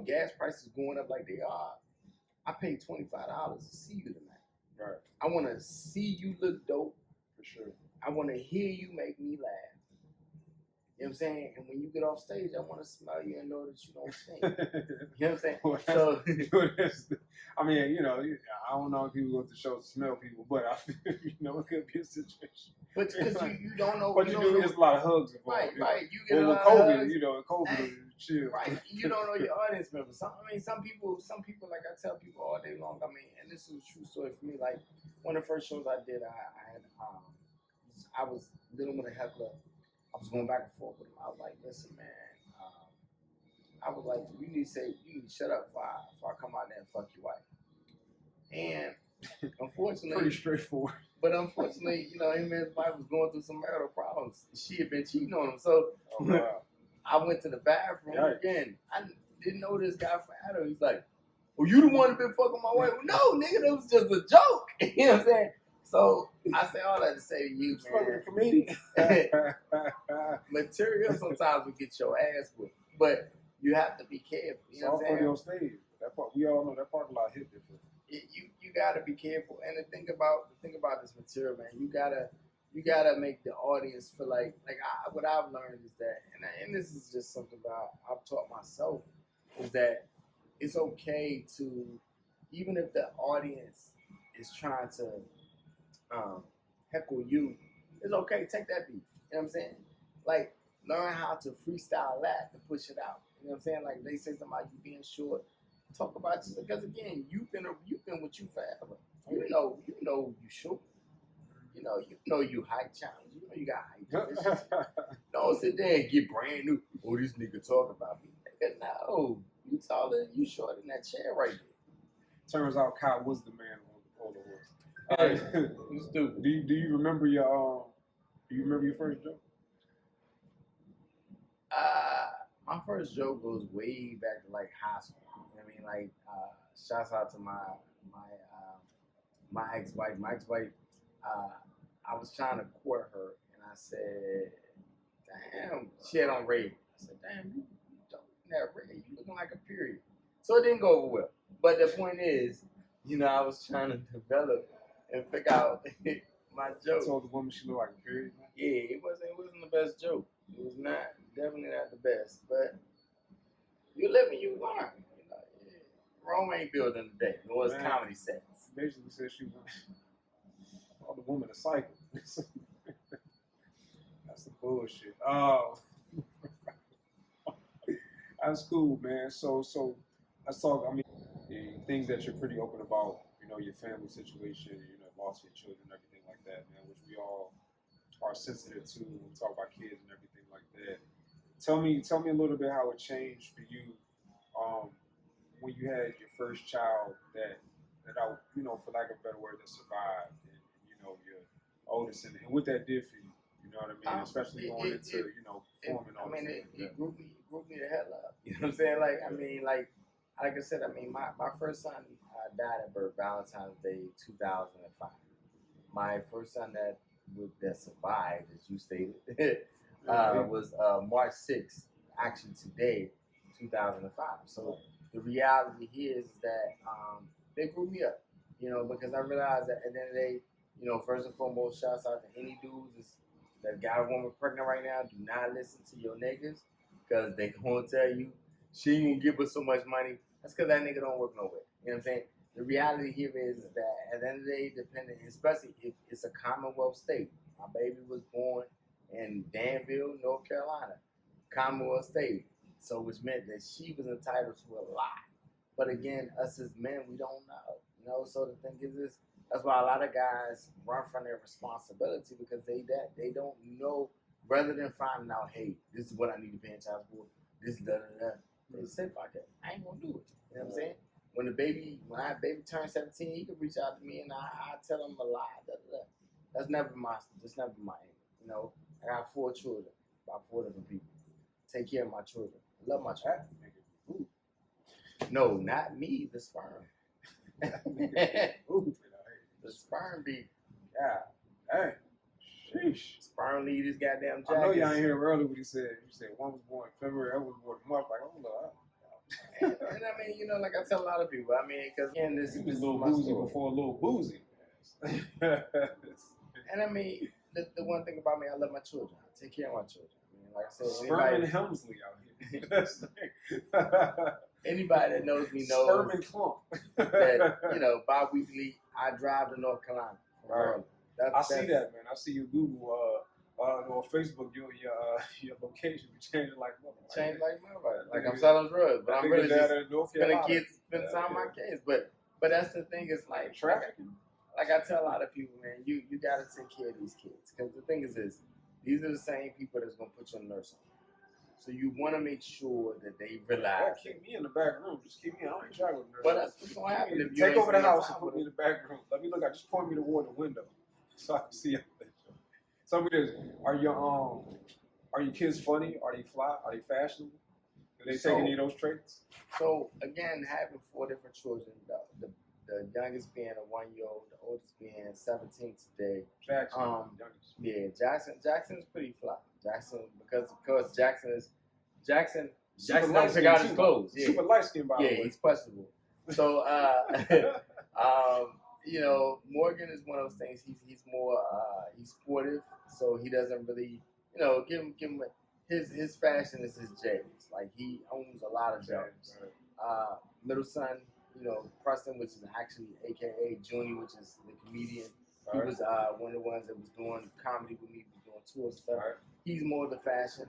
gas prices going up like they are. I paid $25 to see you tonight. Right. I want to see you look dope. For sure. I want to hear you make me laugh. You know what I'm saying? And when you get off stage, I want to smell you and know that you don't stink. You know what I'm saying? So, I mean, I don't know if people go to shows to smell people, but it could be a situation. But because you don't know. But there's a lot of hugs involved. Right. You get a lot of hugs. COVID, chill. Right. You don't know your audience members. Some people, like I tell people all day long. I mean, and this is a true story for me. Like one of the first shows I did, I was dealing with a heckler. I was going back and forth with him. I was like, listen, man. I was like, you need to shut up before I come out there and fuck your wife. And unfortunately, pretty straightforward. But unfortunately, him and his wife was going through some marital problems. She had been cheating on him. So I went to the bathroom again. I didn't know this guy from Adam. He's like, "Oh, you the one that been fucking my wife?" No, nigga, that was just a joke. You know what I'm saying? So I say all that to say to you, man. Comedian. Material sometimes will get your ass whipped, but you have to be careful. You know what I'm saying? On stage. That part, we all know that parking lot hit different. You gotta be careful, and the thing about this material, man, you gotta make the audience feel like what I've learned is that, and this is just something that I've taught myself, is that it's okay to, even if the audience is trying to heckle you, it's okay, take that beat. You know what I'm saying? Like, learn how to freestyle that to push it out. You know what I'm saying? Like, they say something about you being short. Talk about you, because again, you've been with you forever. You know you short. You know you height challenge. You know you got height deficiency. Don't sit there and get brand new. Oh, this nigga talk about me. Nigga, no, you taller, you short in that chair right there. Turns out Kai was the man on the horse. You stupid. Do you remember your first joke? My first joke goes way back to like high school. You know what I mean? Like, shouts out to my ex-wife. My ex-wife, I was trying to court her, and I said, "Damn," she had on red. I said, "Damn, you don't have red. You looking like a period." So it didn't go over well. But the point is, I was trying to develop and figure out my joke. I told the woman she looked like a period. Yeah, it wasn't the best joke. It was definitely not the best. But you live and you learn. Rome ain't built in a day, nor is comedy sets. Basically said she called the woman a cycle. That's some bullshit. That's cool, man. So let's talk. I mean, things that you're pretty open about. Your family situation. Loss of your children, everything like that, man. Which we all are sensitive to when we talk about kids and everything like that. Tell me a little bit how it changed for you when you had your first child that for lack of a better word, that survived, and your oldest, and what that did for you. You know what I mean? Especially going into forming all this. It grew me the hell up. You know what I'm saying? Like I said, my first son died at birth, Valentine's Day 2005. My first son that survived, as you stated, was March 6th, actually today, 2005. So the reality here is that they grew me up, because I realized that at the end of the day, first and foremost, shouts out to any dudes that got a woman pregnant right now. Do not listen to your niggas, because they gonna tell you she ain't gonna give us so much money. That's because that nigga don't work nowhere. You know what I'm saying? The reality here is that at the end of the day, especially if it's a Commonwealth state. My baby was born in Danville, North Carolina, Commonwealth state. So which meant that she was entitled to a lot. But again, us as men, we don't know. So the thing is that's why a lot of guys run from their responsibility, because they don't know, rather than finding out, hey, this is what I need to pay in child support, this da-da-da. They say, fuck it, I ain't gonna do it. You know what I'm saying? When baby turns 17, he can reach out to me and I tell him a lie. Da-da-da. That's never my aim. I got 4 children, about 4 different people. Take care of my children. I love my children. No, not me, the sperm. The sperm be, hey, sheesh. Sperm lead this goddamn jacket. I know y'all ain't hear him earlier what he said. He said one was born in February, other was born in March. Like, hold up. And like I tell a lot of people, because again, this is a little boozy before a little boozy. And the one thing about me, I love my children. I take care of my children. Like I said, Sperm and Helmsley out here. Anybody that knows me knows Sperm and Clump. that bi-weekly I drive to North Carolina. Right. I see that, man. I see you Google or Facebook your location. You change it like motherfucker. Change like motherfucker. Like I'm selling drugs, but I'm really just spend time my kids. But that's the thing. Is like trafficking. Like I tell a lot of people, man, you gotta take care of these kids, because the thing is this: these are the same people that's gonna put you in a nursing home. So you want to make sure that they realize. Keep me in the back room. Just keep me. I ain't trying to. But that's what's gonna happen if you take over the house and put me in the back room. Let me look. Just point me toward the window so I can see everything. Tell me this: Are your kids funny? Are they fly? Are they fashionable? Do they take any of those traits? So again, having 4 different children, the youngest being a 1-year-old, the oldest being 17 today. Jackson. Yeah, Jackson is pretty fly. Jackson because Jackson don't pick out his clothes. Yeah. Super light skin, by the way. Yeah, he's questionable. So you know, Morgan is one of those things. He's more he's sportive, so he doesn't really, you know, give him his fashion is his J's. Like he owns a lot of J's. Middle son, you know, Preston, which is actually AKA Junie, which is the comedian. He was one of the ones that was doing comedy with me, was doing tours and stuff. He's more the fashion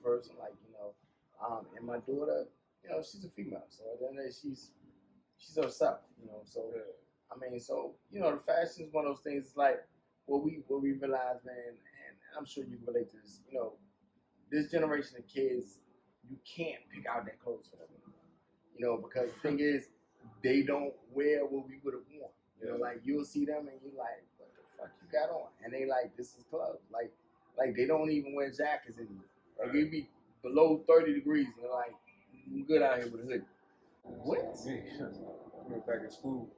person, like, you know. And my daughter, you know, she's a female, so then she's herself, you know. So I mean, so you know, the fashion is one of those things. It's like what we realize, man, and I'm sure you can relate to this. You know, this generation of kids, you can't pick out their clothes for them. You know, because the thing is, they don't wear what we would have worn. You know, like you'll see them and you're like, what the fuck you got on? And they like, this is club. Like they don't even wear jackets anymore. Like it be below 30 degrees and they're like, I'm good out here with a hoodie. What? Me, I went back in school.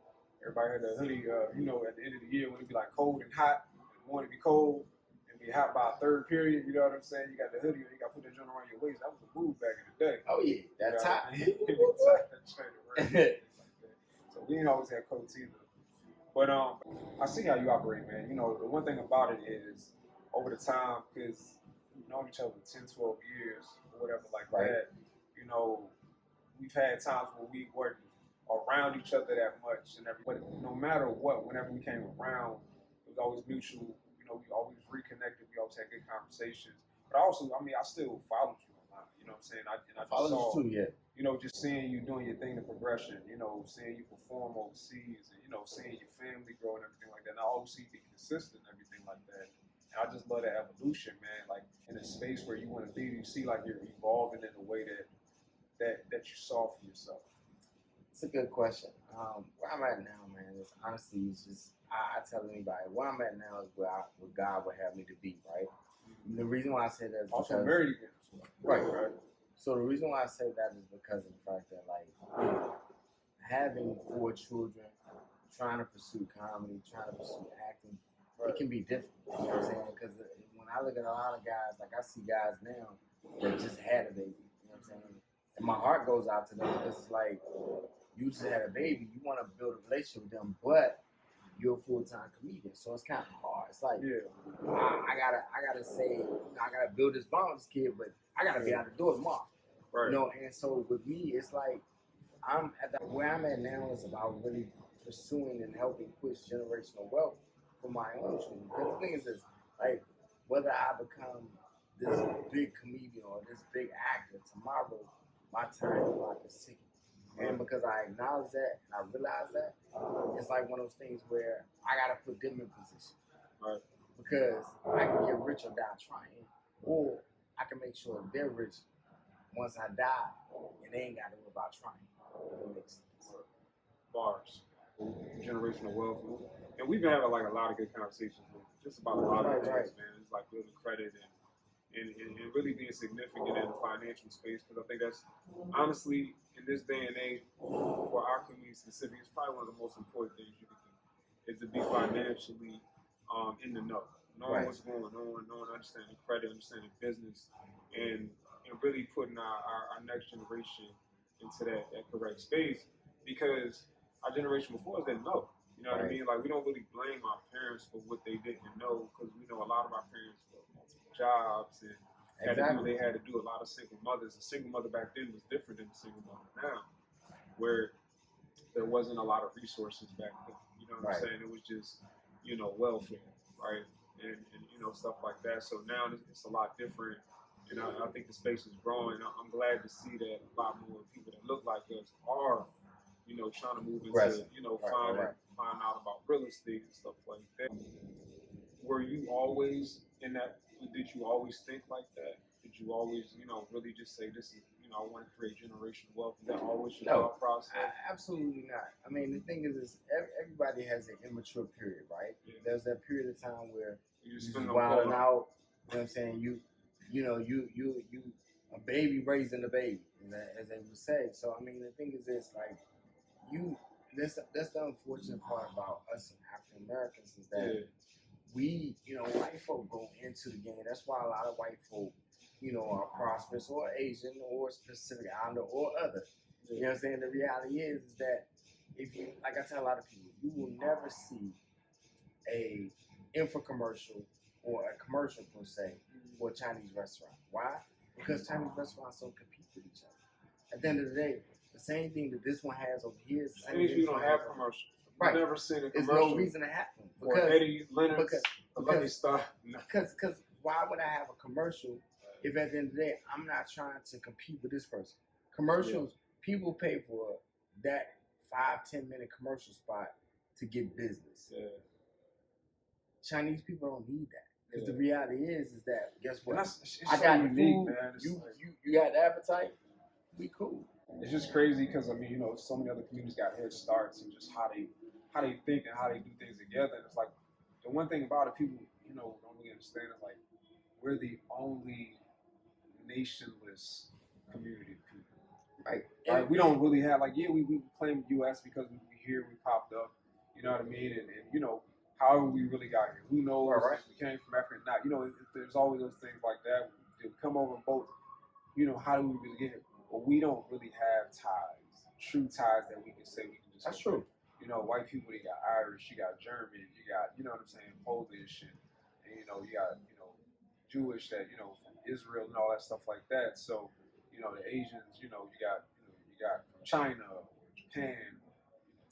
Everybody had that hoodie. You know, at the end of the year when it be like cold and hot, it want to be cold and be hot by a third period. You know what I'm saying? You got the hoodie, you got to put that joint around your waist. That was a move back in the day. Oh yeah, that's hot. So we didn't always have coats either. But I see how you operate, man. You know, the one thing about it is over the time, because we've known each other 10, 12 years or whatever like that, you know, we've had times where we weren't around each other that much and everything. But no matter what, whenever we came around, it was always mutual. You know, we always reconnected. We always had good conversations. But also, I mean, I still followed you online. You know what I'm saying? I just saw, you too, yeah. You know, just seeing you doing your thing, the progression, you know, seeing you perform overseas and, you know, seeing your family grow and everything like that. And I always see you be consistent and everything like that. And I just love that evolution, man. Like in a space where you want to be, you see like you're evolving in a way that you saw for yourself. It's a good question. Where I'm at now, man, is honestly, it's just, I tell anybody, where I'm at now is where God would have me to be, right? And the reason why I say that is also married again. Right. So the reason why I say that is because of the fact that, like, having 4 children, trying to pursue comedy, trying to pursue acting, it can be difficult. You know what I'm saying? Because when I look at a lot of guys, like I see guys now that just had a baby. You know what I'm saying? And my heart goes out to them because it's like, you just had a baby, you want to build a relationship with them, but you're a full-time comedian, so it's kind of hard. It's like, I gotta say, I gotta build this bond with this kid, but I gotta be out the door tomorrow. Right. You know, and so with me, it's like, where I'm at now is about really pursuing and helping push generational wealth for my own children. Because the thing is this, like, whether I become this big comedian or this big actor tomorrow, my time clock is ticking. And because I acknowledge that and I realize that, it's like one of those things where I gotta put them in position. Right. Because I can get rich or die trying, or I can make sure they're rich once I die and they ain't gotta worry about trying. If it makes sense. Bars. Generational wealth. And we've been having like a lot of good conversations just about a lot of things, man. It's like building credit and really being significant in the financial space, because I think that's honestly, in this day and age, for our community specifically, it's probably one of the most important things you can do, is to be financially in the know. Knowing what's going on, knowing, understanding credit, understanding business, and really putting our next generation into that correct space, because our generation before us didn't know. You know what I mean? Like, we don't really blame our parents for what they didn't know, because we know a lot of our parents were multiple jobs and had to do what they had to do. A lot of single mothers. A single mother back then was different than a single mother now, where there wasn't a lot of resources back then. You know what I'm saying? It was just, you know, welfare, right? And you know, stuff like that. So now it's a lot different. And I think the space is growing. I'm glad to see that a lot more people that look like us are, you know, trying to move into, you know, find out about real estate and stuff like that. Were you always in that? Did you always think like that? Did you always, really just say this is, I want to create generational wealth? Is that always your thought process? Absolutely not. I mean, the thing is everybody has an immature period, right? Yeah. There's that period of time where you just wilding out. You know what I'm saying? You a baby raising a baby, as they would say. So I mean, the thing is this, like that's the unfortunate part about us African Americans is that we, white folk go into the game. That's why a lot of white folk, are prosperous or Asian or specific islander or other. You know what I'm saying? The reality is that if you, like I tell a lot of people, you will never see a infomercial or a commercial per se for a Chinese restaurant. Why? Because Chinese restaurants don't compete with each other. At the end of the day, the same thing that this one has over here is the same thing. You don't have commercials. Right. I've never seen a commercial. There's no reason to have them. Because Eddie Leonard's because why would I have a commercial if at the end of the day I'm not trying to compete with this person? Commercials, people pay for that 5-10 minute commercial spot to get business. Yeah. Chinese people don't need that. Because the reality is that guess what? I got the food, man. You got the appetite. We cool. It's just crazy because so many other communities got head starts and just how they think and how they do things together. And it's like the one thing about it, people don't really understand is like we're the only nationless community of people. Right. Like, we don't really have we claim U.S. because we here, we popped up. You know what I mean? And however we really got here, who knows if we came from Africa or not? There's always those things like that. Did we come over and both? How do we really get here? But we don't really have ties, true ties that we can say we can just. That's true. White people, they got Irish, you got German, you got, what I'm saying, Polish, and you got, Jewish that, from Israel and all that stuff like that. So, the Asians, you got from China or Japan,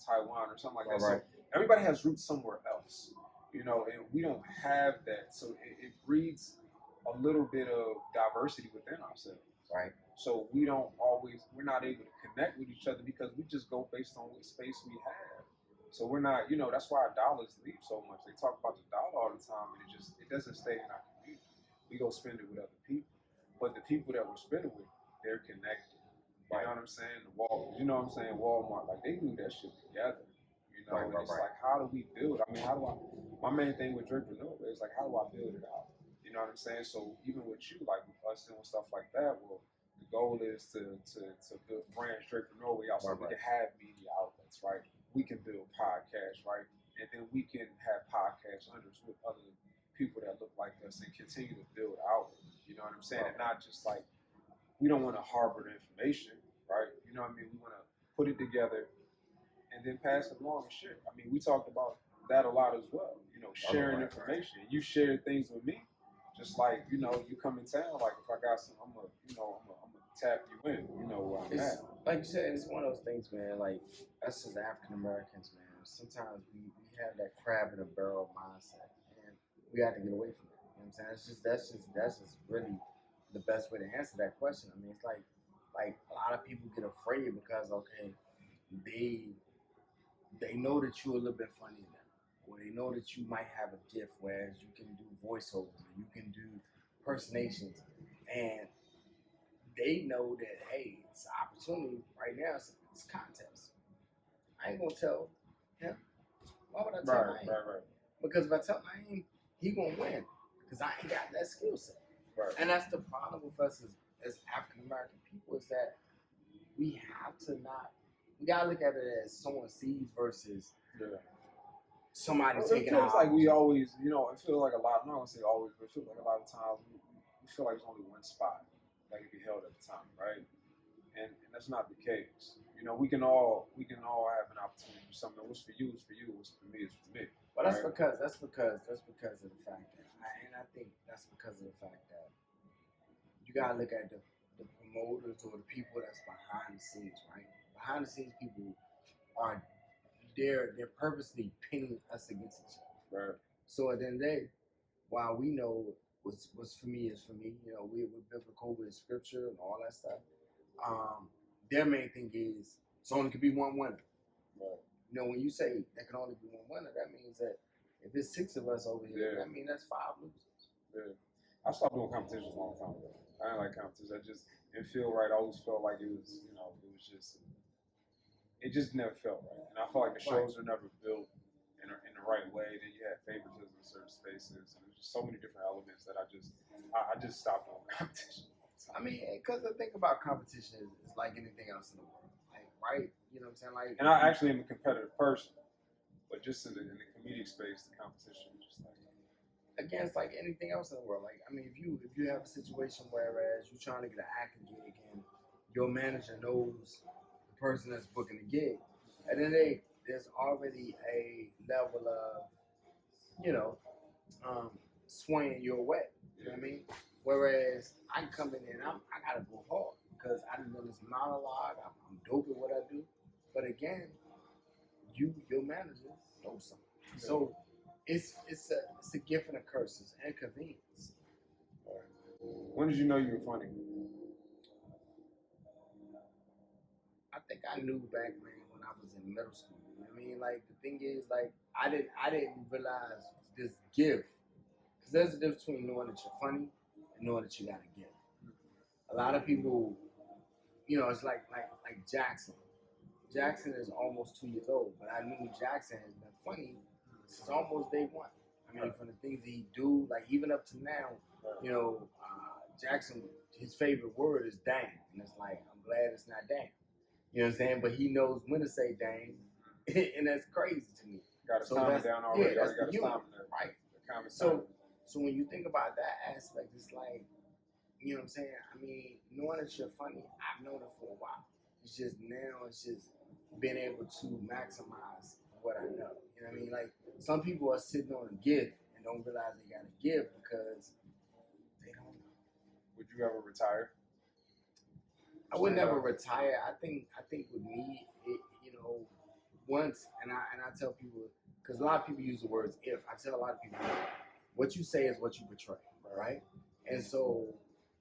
Taiwan or something like that. Right. So everybody has roots somewhere else, and we don't have that. So it breeds a little bit of diversity within ourselves. Right. So we're not able to connect with each other because we just go based on what space we have. So we're not, that's why our dollars leave so much. They talk about the dollar all the time, and it doesn't stay in our community. We go spend it with other people. But the people that we're spending with, they're connected. You know what I'm saying? Walmart, like they do that shit together. And it's like, how do we build? I mean, my main thing with Drapreneur is like, how do I build it out? You know what I'm saying? So even with you, like with us doing stuff like that, well, the goal is to build brands Drapreneur where also we can have media outlets, right? We can build podcasts, right? And then we can have podcast unders with other people that look like us and continue to build out. You know what I'm saying? And not just like, we don't want to harbor the information, right? You know what I mean? We want to put it together and then pass it along and share. I mean, we talked about that a lot as well. Sharing information. You share things with me. Just like, you come in town, like if I got some, I'm gonna tap you in, where I'm at. Like you said, it's one of those things, man, like us as African Americans, man, sometimes we have that crab in a barrel mindset and we have to get away from it. You know what I'm saying? That's just really the best way to answer that question. I mean, it's like a lot of people get afraid because they know that you're a little bit funny now. Or they know that you might have a gift, whereas you can do voiceovers, you can do impersonations, and they know that, hey, it's an opportunity right now. It's a contest. I ain't gonna tell him. Why would I tell him? Right. Because if I tell him, he gonna win. Because I ain't got that skill set. Right. And that's the problem with us as African American people is that we gotta look at it as someone sees versus. Yeah. Somebody taking out. It feels like we always, it feels like a lot, I'm not going to say always, but it feels like a lot of times we feel like there's only one spot that can be held at a time, right? And that's not the case. We can all have an opportunity for something. What's for you is for you, what's for me is for me. Well, that's because of the fact that, I think that's because of the fact that you got to look at the promoters or the people that's behind the scenes, right? Behind the scenes people are they're purposely pinning us against each other. Right. So at the end of the day, while we know what's for me is for me, we're biblical with scripture and all that stuff. Their main thing is it's only could be one winner. Right. When you say there can only be one winner, that means that if it's 6 of us over here, that means that's 5 losers. Yeah. I stopped doing competitions a long time ago. I didn't like competition. It feel right. I always felt like it was, it just never felt right. And I felt like the shows are never built in the right way. Then you had favoritism in certain spaces, and there's just so many different elements that I just stopped doing competition. I mean, because the thing about competition is like anything else in the world, like, right? You know what I'm saying? Like, and I actually am a competitive person, but just in the comedic space, the competition is just like against like anything else in the world. Like, I mean, if you have a situation whereas you're trying to get an acting gig and your manager knows the person that's booking the gig, and then there's already a level of, you know, swaying your way. You know what I mean? Whereas I can come in there and I gotta go hard because I done this monologue. I'm dope at what I do. But again, your manager knows something. So it's a gift and a curse. It's inconvenience. When did you know you were funny? I think I knew back when I was in middle school. You know what I mean? Like the thing is, like I didn't realize this gift. Because there's a difference between knowing that you're funny and knowing that you got a gift. A lot of people, you know, it's like Jackson. Jackson is almost 2 years old, but I knew Jackson has been funny since almost day one. I mean, from the things that he do, like even up to now, you know, Jackson, his favorite word is dang. And it's like, I'm glad it's not dang. You know what I'm saying? But he knows when to say dang, and that's crazy to me. Got to time it down already. Yeah, that's got the to time humor, it. right? So when you think about that aspect, it's like, you know what I'm saying? I mean, knowing that you're funny, I've known it for a while. It's just now, it's just being able to maximize what I know. You know what I mean? Like, some people are sitting on a gift and don't realize they got a gift because they don't know. Would you ever retire? I would never retire. I think with me, you know, once, and I tell people, because a lot of people use the words if. I tell a lot of people, what you say is what you portray, right? And so,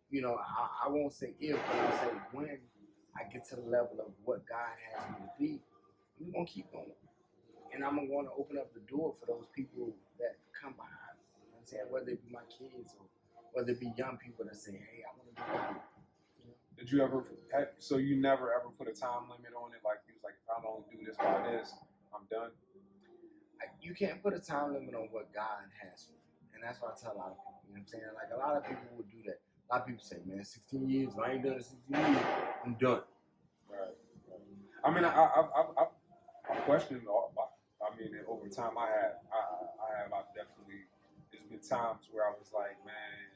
you know, I won't say if, but I'll say when I get to the level of what God has me to be, I'm going to keep going. And I'm going to open up the door for those people that come behind me. You know what I'm saying? Whether it be my kids or whether it be young people that say, hey, I want to do that. You know? Did you ever, so you never ever put a time limit on it? Like, you was like, if I don't do this by this, I'm done? You can't put a time limit on what God has for you. And that's what I tell a lot of people. You know what I'm saying? Like, a lot of people would do that. A lot of people say, man, 16 years, if I ain't done it 16 years, I'm done. Right. I mean, I questioned all. I mean, over time, I've definitely, there's been times where I was like, man,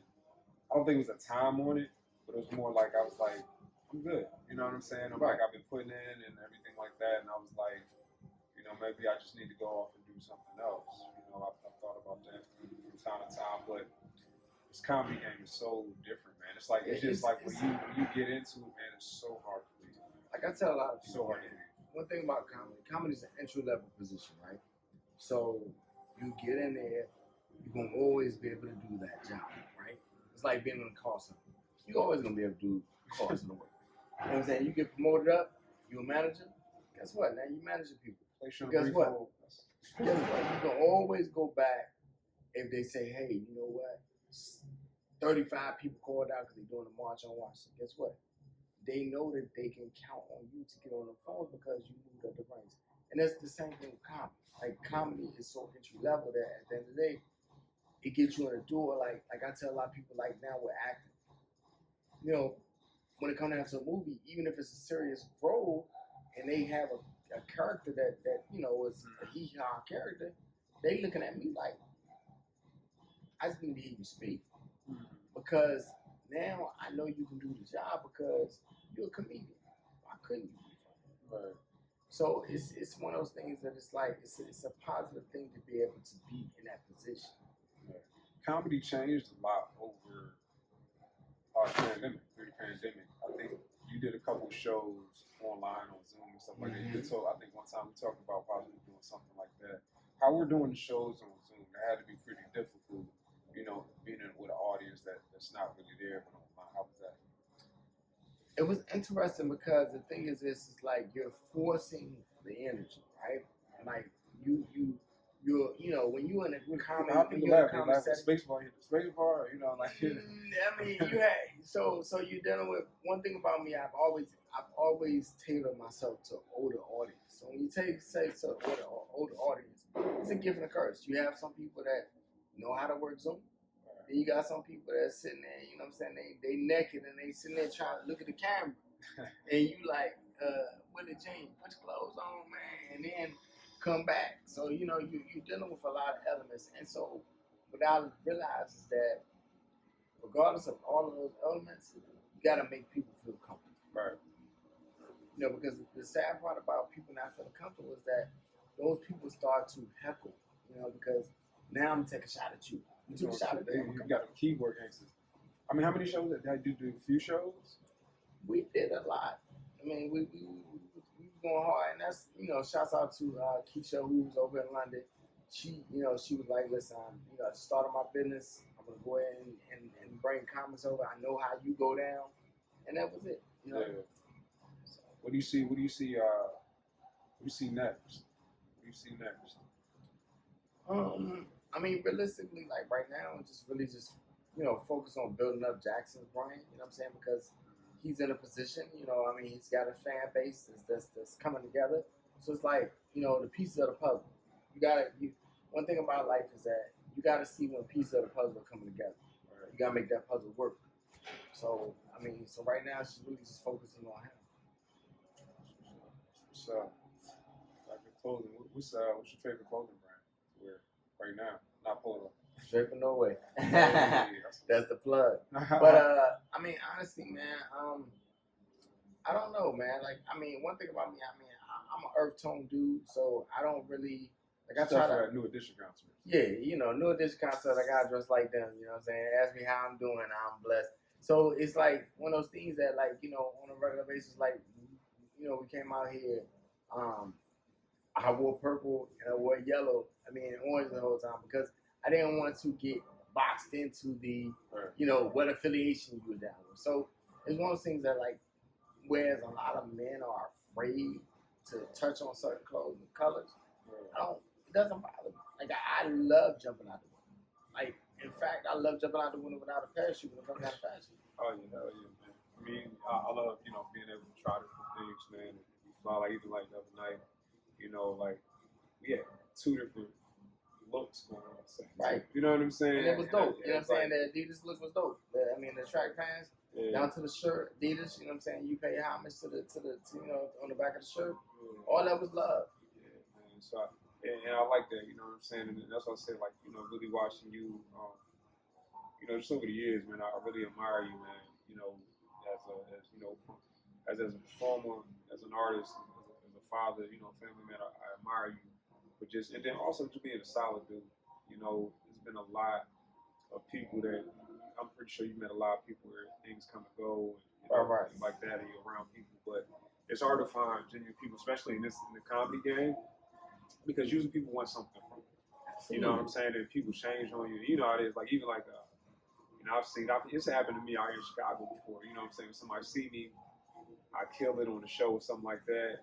I don't think it was a time on it, but it was more like I was like, I'm good. You know what I'm saying? I'm like, I've been putting in and everything like that, and I was like, you know, maybe I just need to go off and do something else. You know, I've thought about that from time to time, but this comedy game is so different, man. It's like it's just like when you get into it, man, it's so hard to leave. Like I tell a lot of people, so hard to leave. One thing about comedy is an entry level position, right? So you get in there, you're gonna always be able to do that job, right? It's like being in a call center. You're always gonna be able to do call center work. You know what I'm saying? You get promoted up, you're a manager. Guess what? Now you're managing people. Guess what? You can always go back if they say, hey, you know what? 35 people called out because they're doing a march on Washington. Guess what? They know that they can count on you to get on the phone because you moved up the ranks. And that's the same thing with comedy. Like, comedy is so entry level that at the end of the day, it gets you in the door. Like I tell a lot of people, like now with acting, you know, when it comes down to a movie, even if it's a serious role and they have a character that you know is a hee-haw character, they looking at me like, I just need to hear you speak. Because now I know you can do the job because you're a comedian. Why couldn't you be funny? Right. So it's one of those things that it's like it's a positive thing to be able to be in that position. Right. Comedy changed a lot over pandemic, through the pandemic. I think you did a couple shows online on Zoom and stuff like that. You told, I think one time we talked about possibly doing something like that. How we're doing the shows on Zoom, that had to be pretty difficult, you know, being with an audience that's not really there but online. How was that? It was interesting because the thing is this is like you're forcing the energy, right? Like you you know, when you in a comedy, how people laugh, they laugh at space bar, you know, like. I mean, you had so you're dealing with one thing about me. I've always tailored myself to older audience. So when you say to older audience, it's a gift and a curse. You have some people that know how to work Zoom. Then you got some people that sitting there, you know what I'm saying? They naked and they sitting there trying to look at the camera, and you like, Willie Jean, put your clothes on, man, and then come back. So you know you're dealing with a lot of elements, and so what I realize is that regardless of all of those elements, you got to make people feel comfortable. Right. You know, because the sad part about people not feeling comfortable is that those people start to heckle. You know, because now I'm taking a shot at you. You took a shot at them. You got a keyboard gangsters. I mean, how many shows did you do? A few shows? We did a lot. I mean, we was going hard, and that's, you know, shouts out to Keisha, who was over in London. She, you know, she was like, listen, you know, I started my business. I'm gonna go ahead and bring comments over. I know how you go down, and that was it. You know. Yeah. So, what do you see? What do you see next? What do you see next? I mean, realistically, like right now, I'm just really you know, focus on building up Jackson's brand. You know what I'm saying? Because he's in a position, you know, I mean, he's got a fan base that's coming together. So it's like, you know, the pieces of the puzzle. One thing about life is that you gotta see when pieces of the puzzle are coming together. You gotta make that puzzle work. So I mean, so right now she's really just focusing on him. So, like the clothing, what's your favorite clothing brand to wear right now? Not Polo. Straight from Norway. That's the plug. But I mean, honestly, man, I don't know, man. Like, I mean, one thing about me, I mean, I'm an earth tone dude, so I don't really like. I try to New Edition concert. Yeah, you know, New Edition concert. I gotta dress like them. You know what I'm saying? Ask me how I'm doing. I'm blessed. So it's like one of those things that, like, you know, on a regular basis, like, you know, we came out here. I wore purple and I wore yellow. I mean, orange the whole time because I didn't want to get boxed into the, you know, what affiliation you were down with. So it's one of those things that, like, whereas a lot of men are afraid to touch on certain clothes and colors, it doesn't bother me. Like, I love jumping out the window. Like, in fact, I love jumping out the window without a parachute when it comes down to fashion. Oh, yeah, hell yeah, man. I mean, I love, you know, being able to try different things, man. We fly, like, even like the other night, you know, like, we had 2 different looks going on. Right. You know what I'm saying? And it was dope. You know what I'm saying? The Adidas look was dope. I mean, the track pants, down to the shirt, Adidas, you know what I'm saying? You pay homage to you know, on the back of the shirt. All that was love. Yeah, man. So, and I like that, you know what I'm saying? And that's what I said, like, you know, really watching you, you know, just over the years, man, I really admire you, man. You know, as you know, as a performer, as an artist, as a father, you know, family man, I admire you. But just, and then also just being a solid dude. You know, there's been a lot of people that, I'm pretty sure you met a lot of people where things come and go, and, you know, things like that, and you're around people. But it's hard to find genuine people, especially in the comedy game, because usually people want something from you. You know what I'm saying? And people change on you. You know how it is. Like, even like, you know, it's happened to me out here in Chicago before. You know what I'm saying? When somebody see me, I kill it on the show or something like that.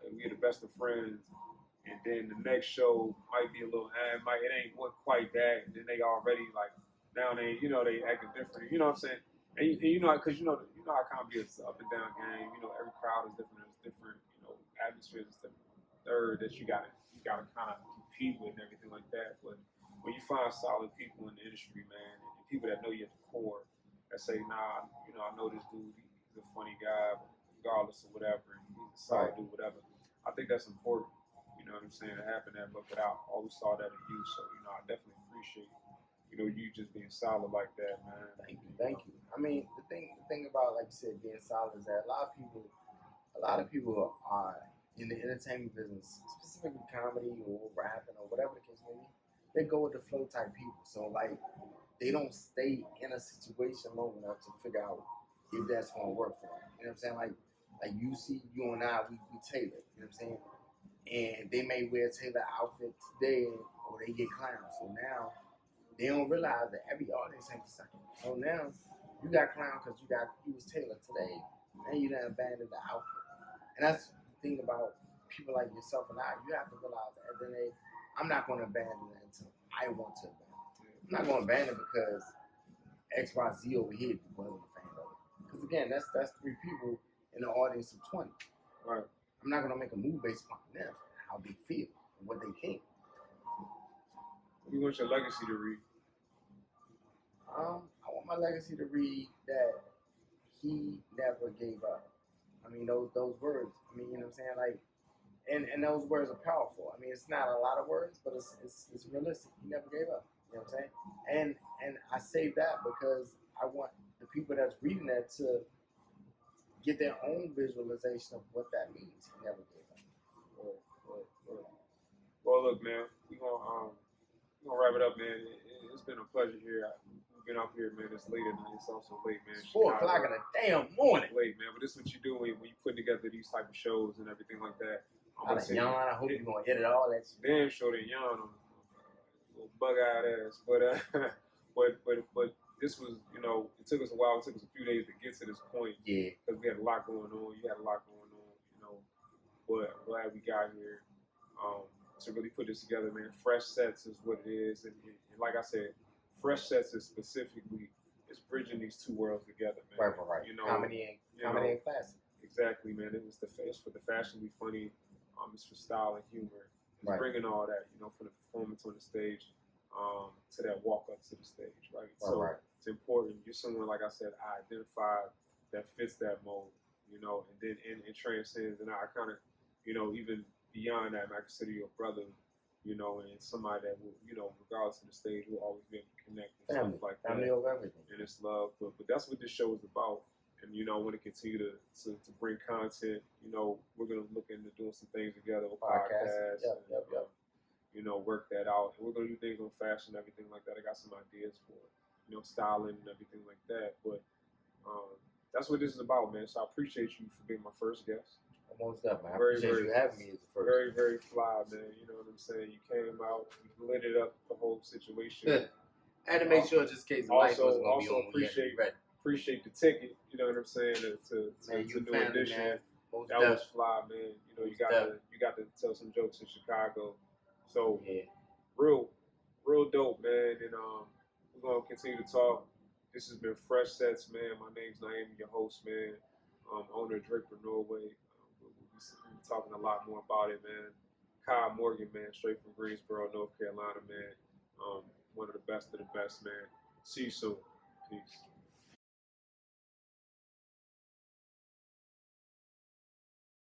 And we're the best of friends. And then the next show might be a little, it ain't quite that. And then they already, like, now they acting different. You know what I'm saying? And you know, because you know how comedy is up and down game. You know, every crowd is different. There's different, you know, atmospheres is different. Third, that you gotta kind of compete with and everything like that. But when you find solid people in the industry, man, and people that know you at the core, that say, nah, you know, I know this dude, he's a funny guy, regardless of whatever, and he's a solid dude, whatever. I think that's important. You know what I'm saying, to happen that, but I always saw that in you. So, you know, I definitely appreciate, you know, you just being solid like that, man. Thank you. I mean, the thing about, like you said, being solid is that a lot of people are in the entertainment business, specifically comedy or rapping or whatever the case may be. They go with the flow type people. So, like, they don't stay in a situation long enough to figure out if that's going to work for them. You know what I'm saying? Like you and I, we tailor. You know what I'm saying? And they may wear a Taylor outfit today, or they get clowns. So now they don't realize that every audience ain't the same. So now you got clown because you was Taylor today, and you done abandoned the outfit. And that's the thing about people like yourself and I. You have to realize that at the end of the day, I'm not going to abandon it until I want to abandon it. I'm not going to abandon it because X, Y, Z over here wasn't a fan of it. Because again, that's 3 people in the audience of 20. Right. I'm not going to make a move based upon them, how they feel, and what they think. What do you want your legacy to read? I want my legacy to read that he never gave up. I mean, those words. I mean, you know what I'm saying? Like, and those words are powerful. I mean, it's not a lot of words, but it's realistic. He never gave up. You know what I'm saying? And I say that because I want the people that's reading that to get their own visualization of what that means. He never gave up. Well, look, man, we're gonna wrap it up, man. It's been a pleasure here. We've been out here, man. It's late at night. It's also late, man. It's 4 o'clock in the damn morning. Late, man. But this is what you do when you put together these type of shows and everything like that. I hope you're gonna hit it all. That's damn sure they yawn on little bug-eyed ass. But this was, you know, it took us a while. It took us a few days to get to this point. Yeah. Because we had a lot going on. You had a lot going on, you know. But I'm glad we got here to really put this together, man. Fresh Sets is what it is. And like I said, Fresh Sets is specifically, it's bridging these 2 worlds together, man. Right. You know, comedy and classic. Exactly, man. It's for the fashionably funny. It's for style and humor. It's bringing all that, you know, from the performance on the stage to that walk up to the stage, right? So it's important. You're someone, like I said, I identified that fits that mold, you know, and then it transcends. And I kind of, you know, even beyond that, I consider you a brother, you know, and somebody that will, you know, regardless of the stage, will always be able to connect and stuff like that. Family over everything. And it's love. But that's what this show is about. And, you know, I want to continue to bring content. You know, we're going to look into doing some things together with podcasts. Yep. You know, work that out. And we're going to do things on fashion and everything like that. I got some ideas for, you know, styling and everything like that. But that's what this is about, man. So I appreciate you for being my first guest. Most definitely. I appreciate you having me as the first. Very, very fly, man. You know what I'm saying? You came out, you lit it up, the whole situation. I had to make sure just in case the light wasn't going to be on. Appreciate the ticket, you know what I'm saying, to New Edition. That was fly, man. You know, you got to tell some jokes in Chicago. So real dope, man. And we're gonna continue to talk. This has been Fresh Sets, man. My name's Niem, your host, man. Owner of Draper Norway. We'll be talking a lot more about it, man. Khai Morgan, man, straight from Greensboro, North Carolina, man. One of the best, man. See you soon. Peace.